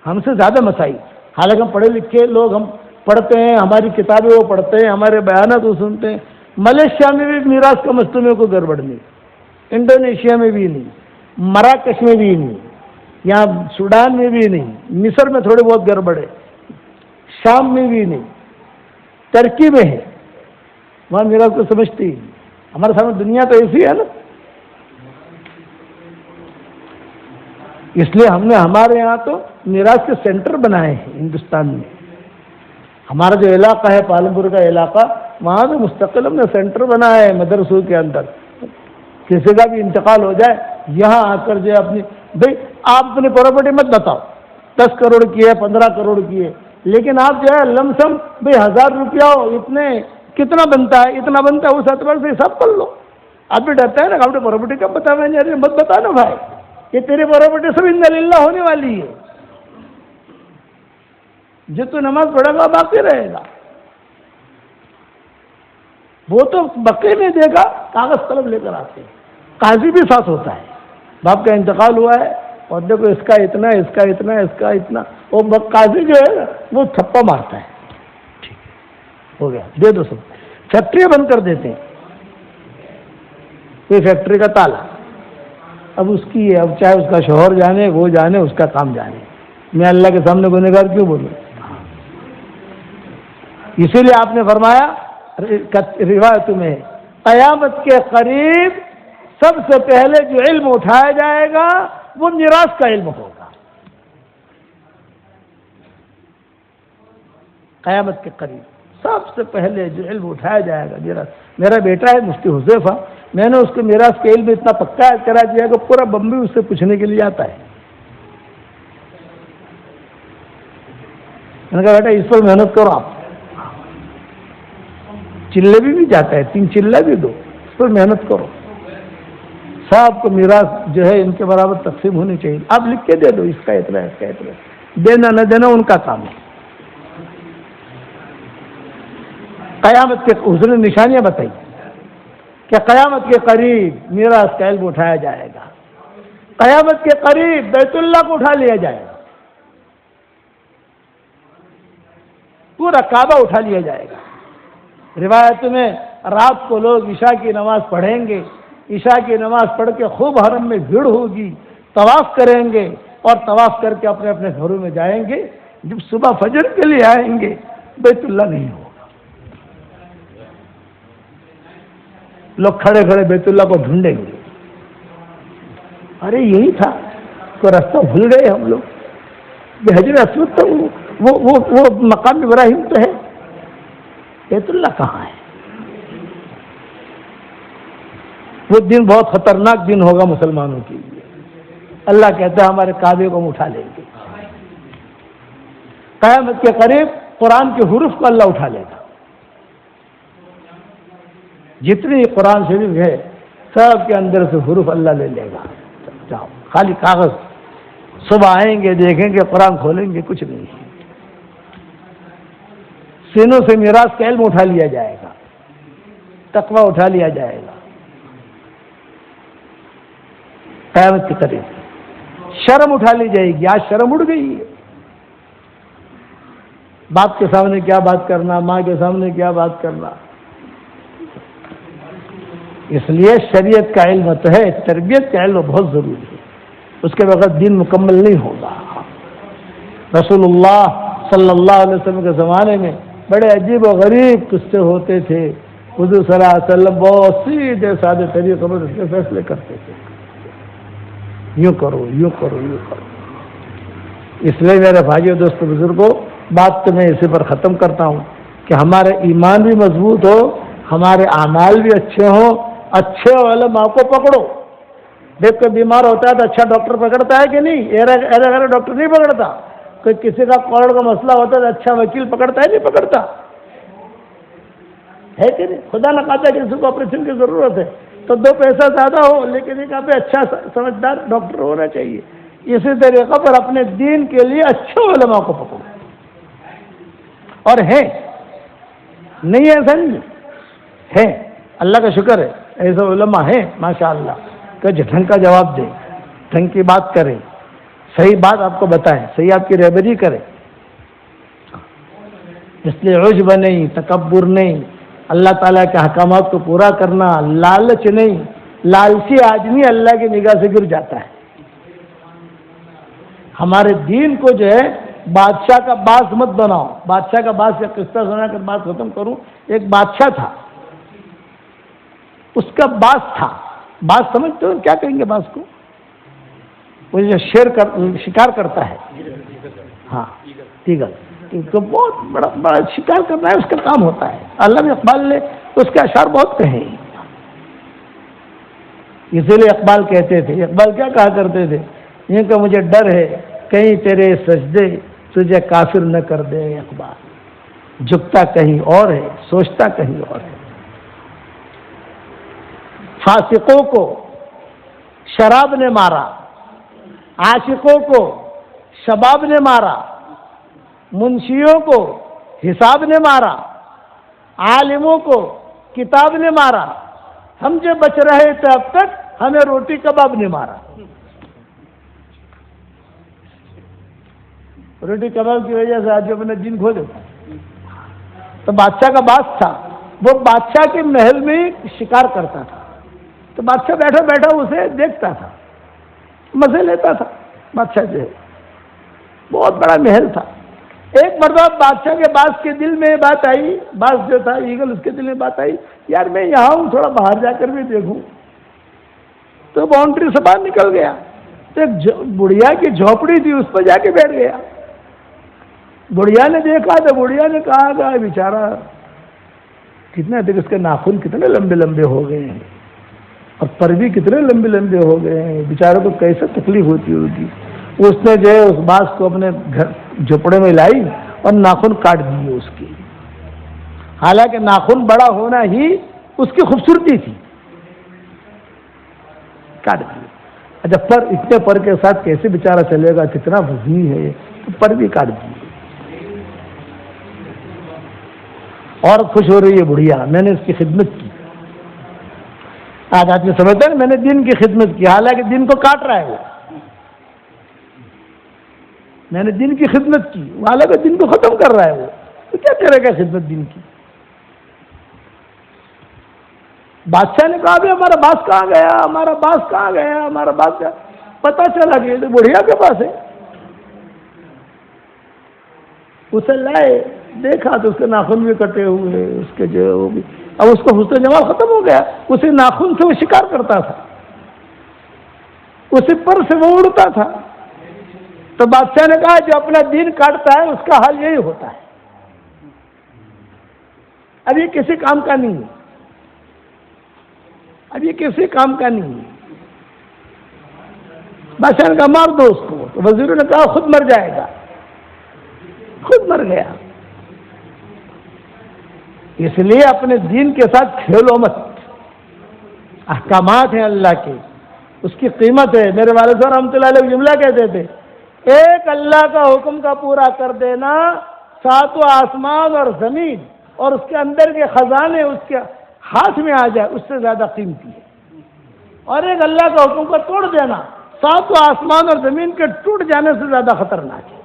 ہم سے زیادہ مسائل، حالانکہ ہم پڑھے لکھے لوگ، ہم پڑھتے ہیں، ہماری کتابیں وہ پڑھتے ہیں، ہمارے بیانات وہ سنتے ہیں۔ ملیشیا میں بھی میراث کا مسئلے میں کوئی گڑبڑ نہیں، انڈونیشیا میں بھی نہیں، مراکش میں بھی نہیں، یہاں سوڈان میں بھی نہیں، مصر میں تھوڑے بہت گڑبڑ ہے، شام میں بھی نہیں، ترکی میں ہے، وہاں میراث کو سمجھتے ہی نہیں۔ ہمارے سامنے دنیا تو ایسی ہے نا، اس لیے ہم نے ہمارے یہاں تو میراث کے سینٹر بنائے ہیں ہندوستان میں۔ ہمارا جو علاقہ ہے پالم پور کا علاقہ، وہاں تو مستقل ہم نے سینٹر بنایا ہے مدرسوں کے اندر، کسی کا بھی انتقال ہو جائے یہاں آ کر جو اپنی، بھائی آپ اپنی پراپرٹی مت بتاؤ 10 کروڑ کی ہے 15 کروڑ کی ہے، لیکن آپ جو ہے لمسم بھائی 1000 روپیہ ہو، اتنے کتنا بنتا ہے، اتنا بنتا ہے، اس اعتبار سے حساب کر لو۔ آپ بھی ڈرتا ہے نا کہ اپنی پراپرٹی کب بتا، میں نے مت بتا نا بھائی، یہ تیری پراپرٹی سب ان للہ ہونے والی ہے، جو تو نماز پڑھے گا باقی رہے گا، وہ تو بقی نہیں دے گا، کاغذ قلم لے کر آتے ہیں، قاضی بھی ساتھ ہوتا ہے، باپ کا انتقال ہوا ہے اور دیکھو اس کا اتنا، اس کا اتنا، اس کا اتنا، وہ قاضی جو ہے وہ تھپا مارتا ہے، ٹھیک ہے ہو گیا دے دو سب۔ فیکٹریاں بند کر دیتے ہیں، یہ فیکٹری کا تالا اب اس کی ہے، اب چاہے اس کا شوہر جانے، وہ جانے، اس کا کام جانے، میں اللہ کے سامنے گنہگار کیوں بولوں؟ اسی لیے آپ نے فرمایا روایت میں، قیامت کے قریب سب سے پہلے جو علم اٹھایا جائے گا وہ میراث کا علم ہوگا۔ قیامت کے قریب سب سے پہلے جو علم اٹھایا جائے گا میراث۔ میرا بیٹا ہے مفتی حذیفہ، میں نے اس کو میراث کے علم اتنا پکا کرا دیا کہ پورا بمبئی اس سے پوچھنے کے لیے آتا ہے۔ میں نے کہا بیٹا اس پر محنت کرو، آپ چلے بھی جاتا ہے، 3 چلے بھی دو، اس پر محنت کرو، سب کو میراث جو ہے ان کے برابر تقسیم ہونی چاہیے، آپ لکھ کے دے دو، اس کا اتنا، اس کا اتنا، دینا نہ دینا ان کا کام ہے۔ قیامت کے حضور نے نشانیاں بتائی کہ قیامت کے قریب میراث کا علم اٹھایا جائے گا، قیامت کے قریب بیت اللہ کو اٹھا لیا جائے گا، پورا کعبہ اٹھا لیا جائے گا۔ روایت میں رات کو لوگ عشاء کی نماز پڑھیں گے، عشاء کی نماز پڑھ کے خوب حرم میں بھیڑ ہوگی، طواف کریں گے اور طواف کر کے اپنے اپنے گھروں میں جائیں گے. جب صبح فجر کے لیے آئیں گے بیت اللہ نہیں ہوگا. لوگ کھڑے کھڑے بیت اللہ کو ڈھونڈیں گے. ارے یہی تھا، کوئی راستہ بھول گئے ہم لوگ. یہ حجر اسود تو وہ مقام ابراہیم تو ہے، بیت اللہ کہاں ہے؟ وہ دن بہت خطرناک دن ہوگا مسلمانوں کے لیے. اللہ کہتا ہے ہمارے کعبے کو ہم اٹھا لیں گے. قیامت کے قریب قرآن کے حروف کو اللہ اٹھا لے گا. جتنی قرآن شریف ہے سب کے اندر سے حروف اللہ لے لے گا. جاؤ خالی کاغذ. صبح آئیں گے دیکھیں گے قرآن کھولیں گے کچھ نہیں. سینوں سے میراث کا علم اٹھا لیا جائے گا، تقویٰ اٹھا لیا جائے گا. قیامت کے قریب شرم اٹھا لی جائے گی. آج شرم اٹھ گئی ہے. باپ کے سامنے کیا بات کرنا، ماں کے سامنے کیا بات کرنا. اس لیے شریعت کا علم تو ہے، تربیت کا علم بہت ضروری ہے. اس کے بغیر دین مکمل نہیں ہوگا. رسول اللہ صلی اللہ علیہ وسلم کے زمانے میں بڑے عجیب و غریب قصے ہوتے تھے. حضور صلی اللہ علیہ وسلم بہت سیدھے سادے طریقے پر اس کے فیصلے کرتے تھے. یوں کرو یوں کرو یوں کرو. اس لیے میرے بھائیو دوستو بزرگوں، بات تو میں اسی پر ختم کرتا ہوں کہ ہمارے ایمان بھی مضبوط ہو، ہمارے اعمال بھی اچھے ہوں. اچھے علماء کو پکڑو. دیکھ کوئی بیمار ہوتا ہے تو اچھا ڈاکٹر پکڑتا ہے کہ نہیں؟ ایرا ڈاکٹر نہیں پکڑتا. کوئی کسی کا کروڑ کا مسئلہ ہوتا ہے تو اچھا وکیل پکڑتا ہے نہیں پکڑتا ہے کہ نہیں؟ خدا نہ خواستہ کسی کو آپریشن کی ضرورت ہے تو 2 پیسہ زیادہ ہو لیکن ایک آپ اچھا سمجھدار ڈاکٹر ہونا چاہیے. اسی طریقے پر اپنے دین کے لیے اچھے علماء کو پکڑو. اور ہے نہیں ایسا نہیں ہے، اللہ کا شکر ہے ایسے علماء ہیں ماشاء اللہ کہ جو ڈھنگ کا جواب دے، ڈھنگ کی بات کرے، صحیح بات آپ کو بتائیں، صحیح آپ کی رہبری کرے. اس لیے عجب نہیں، تکبر نہیں، اللہ تعالیٰ کے احکامات کو پورا کرنا، لالچ نہیں. لالچی آدمی اللہ کی نگاہ سے گر جاتا ہے. ہمارے دین کو جو ہے بادشاہ کا باز مت بناؤ. بادشاہ کا باز کا قصہ سنا کر بات ختم کروں. ایک بادشاہ تھا، اس کا باز تھا. باز سمجھتے ہو کیا کہیں گے باز کو؟ وہ جو شکار کرتا ہے. ہاں تیگل. تو بہت بڑا شکار کرنا ہے، اس کا کام ہوتا ہے. علامہ اقبال نے اس کے اشعار بہت کہے. اسی لیے اقبال کہتے تھے، اقبال کیا کہا کرتے تھے؟ یہ کہ مجھے ڈر ہے کہیں تیرے سجدے تجھے کافر نہ کر دے. اقبال جھکتا کہیں اور ہے، سوچتا کہیں اور ہے. فاسقوں کو شراب نے مارا، عاشقوں کو شباب نے مارا، منشیوں کو حساب نے مارا، عالموں کو کتاب نے مارا. ہم جو بچ رہے تھے اب تک ہمیں روٹی کباب نے مارا. روٹی کباب کی وجہ سے آج اپنا دین کھو دیتا. تو بادشاہ کا باز تھا، وہ بادشاہ کے محل میں شکار کرتا تھا. تو بادشاہ بیٹھا بیٹھا اسے دیکھتا تھا، مزے لیتا تھا. بادشاہ جو ہے بہت بڑا محل تھا. ایک مرتبہ بادشاہ کے باز کے دل میں بات آئی، باز جو تھا ایگل، اس کے دل میں بات آئی یار میں یہاں ہوں، تھوڑا باہر جا کر بھی دیکھوں. تو باؤنڈری سے باہر نکل گیا تو ایک بڑھیا کی جھوپڑی تھی، اس پر جا کے بیٹھ گیا. بڑھیا نے دیکھا تو بڑھیا نے کہا کہ بیچارہ کتنے دیکھ اس کے ناخن کتنے لمبے لمبے ہو گئے ہیں اور پر بھی کتنے لمبے لمبے ہو گئے ہیں، بیچارے کو کیسے تکلیف ہوتی ہوگی. اس نے جو ہے اس باز کو اپنے گھر جھوپڑے میں لائی اور ناخن کاٹ دیے اس کی. حالانکہ ناخن بڑا ہونا ہی اس کی خوبصورتی تھی، کاٹ دیے. اچھا پر اتنے پر کے ساتھ کیسے بیچارہ چلے گا، کتنا وزنی ہے، تو پر بھی کاٹ دیے. اور خوش ہو رہی ہے بڑھیا، میں نے اس کی خدمت کی. آج آدمی سمجھتا ہے میں نے دین کی خدمت کی، حالانکہ دین کو کاٹ رہا ہے وہ. میں نے دین کی خدمت کی، حالانکہ دین کو ختم کر رہا ہے وہ. تو کیا کرے گا خدمت دین کی؟ بادشاہ نے کہا بھی ہمارا باس کہاں گیا، ہمارا باس کہاں گیا، ہمارا باس کہاں؟ پتہ چلا کہ یہ بڑھیا کے پاس ہے۔ اسے لائے، دیکھا تو اس کے ناخن بھی کٹے ہوئے، اس کے جو وہ بھی، اب اس کو حسن جمال ختم ہو گیا، اسی ناخن سے وہ شکار کرتا تھا، اسی پر سے وہ اڑتا تھا۔ تو بادشاہ نے کہا جو اپنا دین کاٹتا ہے اس کا حال یہی ہوتا ہے، اب یہ کسی کام کا نہیں ہے، اب یہ کسی کام کا نہیں ہے۔ بادشاہ نے کہا مار دو اس کو، تو وزیروں نے کہا خود مر جائے گا، خود مر گیا۔ اس لیے اپنے دین کے ساتھ کھیلو مت، احکامات ہیں اللہ کے، اس کی قیمت ہے۔ میرے والد صاحب رحمۃ اللہ علیہ جملہ کہتے تھے، ایک اللہ کا حکم کا پورا کر دینا، ساتوں آسمان اور زمین اور اس کے اندر کے خزانے اس کے ہاتھ میں آ جائے اس سے زیادہ قیمتی ہے، اور ایک اللہ کا حکم کا توڑ دینا ساتوں آسمان اور زمین کے ٹوٹ جانے سے زیادہ خطرناک ہے۔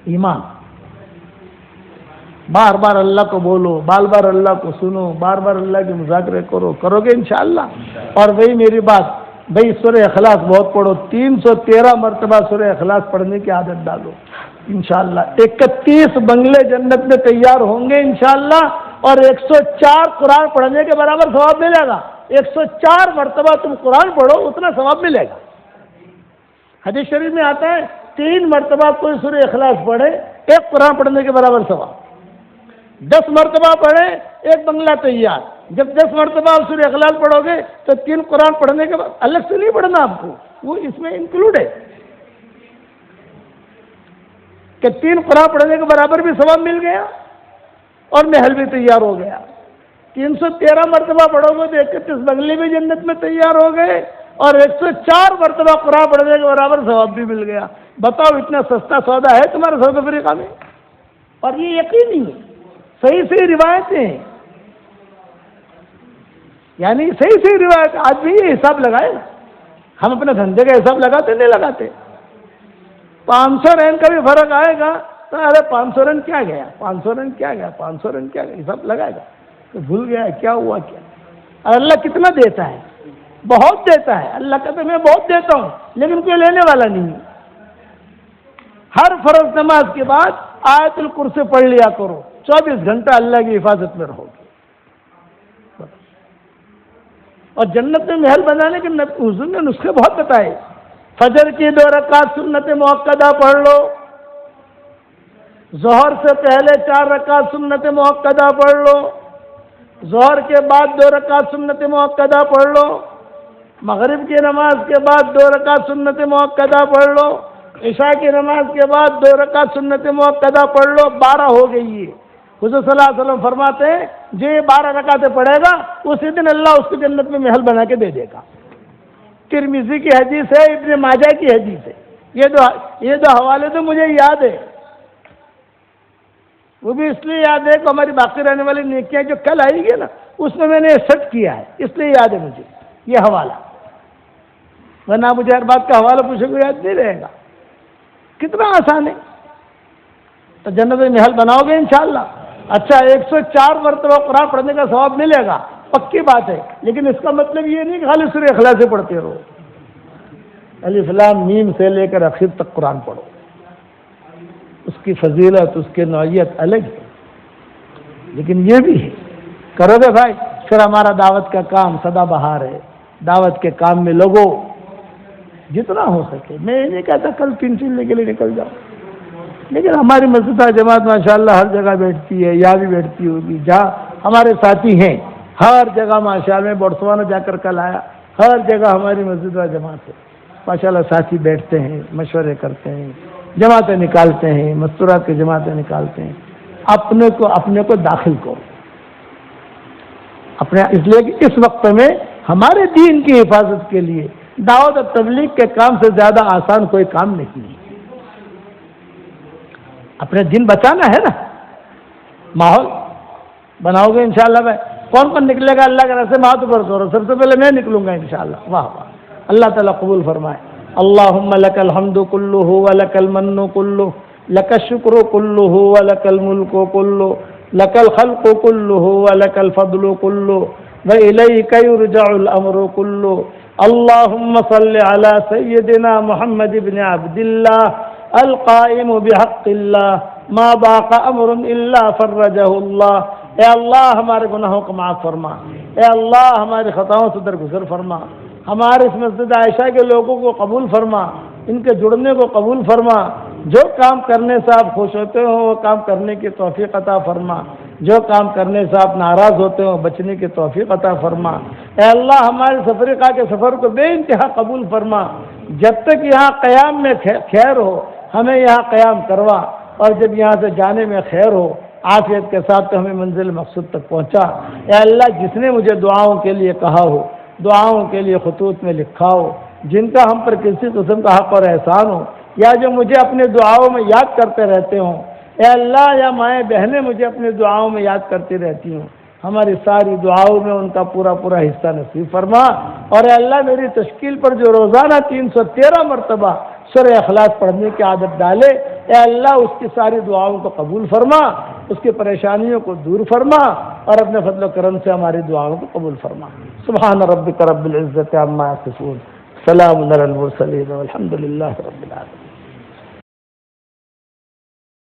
ایمان، بار بار اللہ کو بولو، بار بار اللہ کو سنو، بار بار اللہ کے مذاکرے کرو گے انشاءاللہ۔ اور وہی میری بات، بھائی سورہ اخلاص بہت پڑھو، 313 مرتبہ سورہ اخلاص پڑھنے کی عادت ڈالو انشاءاللہ۔ 31 بنگلے جنت میں تیار ہوں گے انشاءاللہ، اور 104 قرآن پڑھنے کے برابر ثواب ملے گا۔ 104 مرتبہ تم قرآن پڑھو اتنا ثواب ملے گا۔ حدیث شریف میں آتا ہے 3 مرتبہ کوئی سورہ اخلاص پڑھے 1 قرآن پڑھنے کے برابر ثواب، 10 مرتبہ پڑھے 1 بنگلہ تیار۔ جب 10 مرتبہ آپ سورہ اخلاص پڑھو گے تو 3 قرآن پڑھنے کے بعد الگ سے نہیں پڑھنا آپ کو، وہ اس میں انکلوڈ ہے کہ 3 قرآن پڑھنے کے برابر بھی ثواب مل گیا اور محل بھی تیار ہو گیا۔ 313 مرتبہ پڑھو گے تو 31 بنگلے بھی جنت میں تیار ہو گئے، اور 104 مرتبہ قرآن پڑھنے کے برابر ثواب بھی مل گیا۔ بتاؤ اتنا سستا سودا ہے تمہارے ساؤتھ افریقہ میں؟ اور یہ یقینی ہے، صحیح صحیح روایتیں ہیں، یعنی صحیح روایت۔ آج بھی یہ حساب لگائے، ہم اپنے دھندے کا حساب لگاتے نہیں لگاتے؟ 500 رن کا بھی فرق آئے گا تو ارے 500 رن کیا گیا، 500 رن کیا گیا، 500 رن کیا گیا، حساب لگائے گا تو بھول گیا کیا ہوا کیا۔ اور اللہ کتنا دیتا ہے، بہت دیتا ہے۔ اللہ کہتا ہے میں بہت دیتا ہوں لیکن کوئی لینے والا نہیں ہے۔ ہر فرض نماز کے بعد آیت الکرسی پڑھ لیا کرو، 24 گھنٹہ اللہ کی حفاظت میں رہو گے۔ اور جنت میں محل بنانے کے حضور نے نسخے بہت بتائے۔ فجر کی 2 رکعت سنت مؤکدہ پڑھ لو، ظہر سے پہلے 4 رکعت سنت مؤکدہ پڑھ لو، ظہر کے بعد 2 رکعت سنت مؤکدہ پڑھ لو، مغرب کی نماز کے بعد 2 رکعت سنت مؤکدہ پڑھ لو، عشاء کی نماز کے بعد 2 رکعت سنت مؤکدہ پڑھ لو، 12 ہو گئی ہے۔ حضور صلی اللہ علیہ وسلم فرماتے ہیں جو یہ 12 رکعتیں پڑھے گا اسی دن اللہ اس کو جنت میں محل بنا کے دے دے گا۔ ترمذی کی حدیث ہے، ابن ماجہ کی حدیث ہے، یہ دو حوالے تو مجھے یاد ہے، وہ بھی اس لیے یاد ہے کہ ہماری باقی رہنے والی نیکیاں جو کل آئے گی نا اس میں نے سیٹ کیا ہے، اس لیے یاد ہے مجھے یہ حوالہ، ورنہ مجھے ہر بات کا حوالہ پوچھے کو یاد نہیں رہے گا۔ کتنا آسان ہے، تو جنت میں محل بناؤ گے انشاءاللہ۔ اچھا 104 مرتبہ قرآن پڑھنے کا ثواب ملے گا، پکی بات ہے، لیکن اس کا مطلب یہ نہیں کہ خالی سورہ اخلاص سے پڑھتے رہو، الف لام میم سے لے کر آخر تک قرآن پڑھو، اس کی فضیلت اس کی نوعیت الگ ہے۔ لیکن یہ بھی ہے کرو گے بھائی، پھر ہمارا دعوت کا کام سدا بہار ہے، دعوت کے کام میں لوگوں جتنا ہو سکے، میں یہ نہیں کہتا کل 3 چلنے کے لیے نکل جاؤ، لیکن ہماری مسجد جماعت ماشاءاللہ ہر جگہ بیٹھتی ہے، یہاں بھی بیٹھتی ہوگی، جہاں ہمارے ساتھی ہیں ہر جگہ ماشاءاللہ، میں بورسوانا جا کر کل آیا، ہر جگہ ہماری مسجد و جماعت ہے ماشاءاللہ، ساتھی بیٹھتے ہیں، مشورے کرتے ہیں، جماعتیں نکالتے ہیں، مستورات کی جماعتیں نکالتے ہیں۔ اپنے کو داخل کرو اپنے، اس لیے کہ اس وقت میں ہمارے دین کی حفاظت کے لیے دعوت اور تبلیغ کے کام سے زیادہ آسان کوئی کام نہیں ہے۔ اپنے دین بچانا ہے نا، ماحول بناؤ گے انشاءاللہ بھائی۔ کون نکلے گا اللہ کے راستے میں؟ ہاتھ اوپر کرو، سب سے پہلے میں نکلوں گا انشاءاللہ۔ واہ واہ، اللہ تعالیٰ قبول فرمائے۔ اللہم لک الحمد کلہ ولک المن کلہ لک الشکر کلہ ولک الملک کلہ لک الخلق کلہ ولک الفضل کلہ وإلیک یرجع الامر کلہ اللہم صل علی سیدنا محمد بن عبد اللہ القائم بحق اللہ ما باق امر الا فرجہ اللہ۔ اے اللہ ہمارے گناہوں کو معاف فرما، اے اللہ ہماری خطاؤں سے درگزر فرما، ہمارے اس مسجد عائشہ کے لوگوں کو قبول فرما، ان کے جڑنے کو قبول فرما، جو کام کرنے سے آپ خوش ہوتے ہو وہ کام کرنے کی توفیق عطا فرما، جو کام کرنے سے آپ ناراض ہوتے ہو بچنے کی توفیق عطا فرما۔ اے اللہ ہمارے سفریقہ کے سفر کو بے انتہا قبول فرما، جب تک یہاں قیام میں خیر ہو ہمیں یہاں قیام کروا، اور جب یہاں سے جانے میں خیر ہو عافیت کے ساتھ تو ہمیں منزل مقصود تک پہنچا۔ اے اللہ جس نے مجھے دعاؤں کے لیے کہا ہو، دعاؤں کے لیے خطوط میں لکھا ہو، جن کا ہم پر کسی قسم کا حق اور احسان ہو، یا جو مجھے اپنے دعاؤں میں یاد کرتے رہتے ہوں، اے اللہ یا مائیں بہنیں مجھے اپنے دعاؤں میں یاد کرتی رہتی ہوں، ہماری ساری دعاؤں میں ان کا پورا حصہ نصیب فرما۔ اور اے اللہ میری تشکیل پر جو روزانہ 313 مرتبہ سورہ اخلاص پڑھنے کی عادت ڈالے، اے اللہ اس کی ساری دعاؤں کو قبول فرما، اس کی پریشانیوں کو دور فرما، اور اپنے فضل و کرم سے ہماری دعاؤں کو قبول فرما۔ سبحان ربک رب العزت عما یصفون، سلام علی المرسلین والحمد للہ رب العالمین۔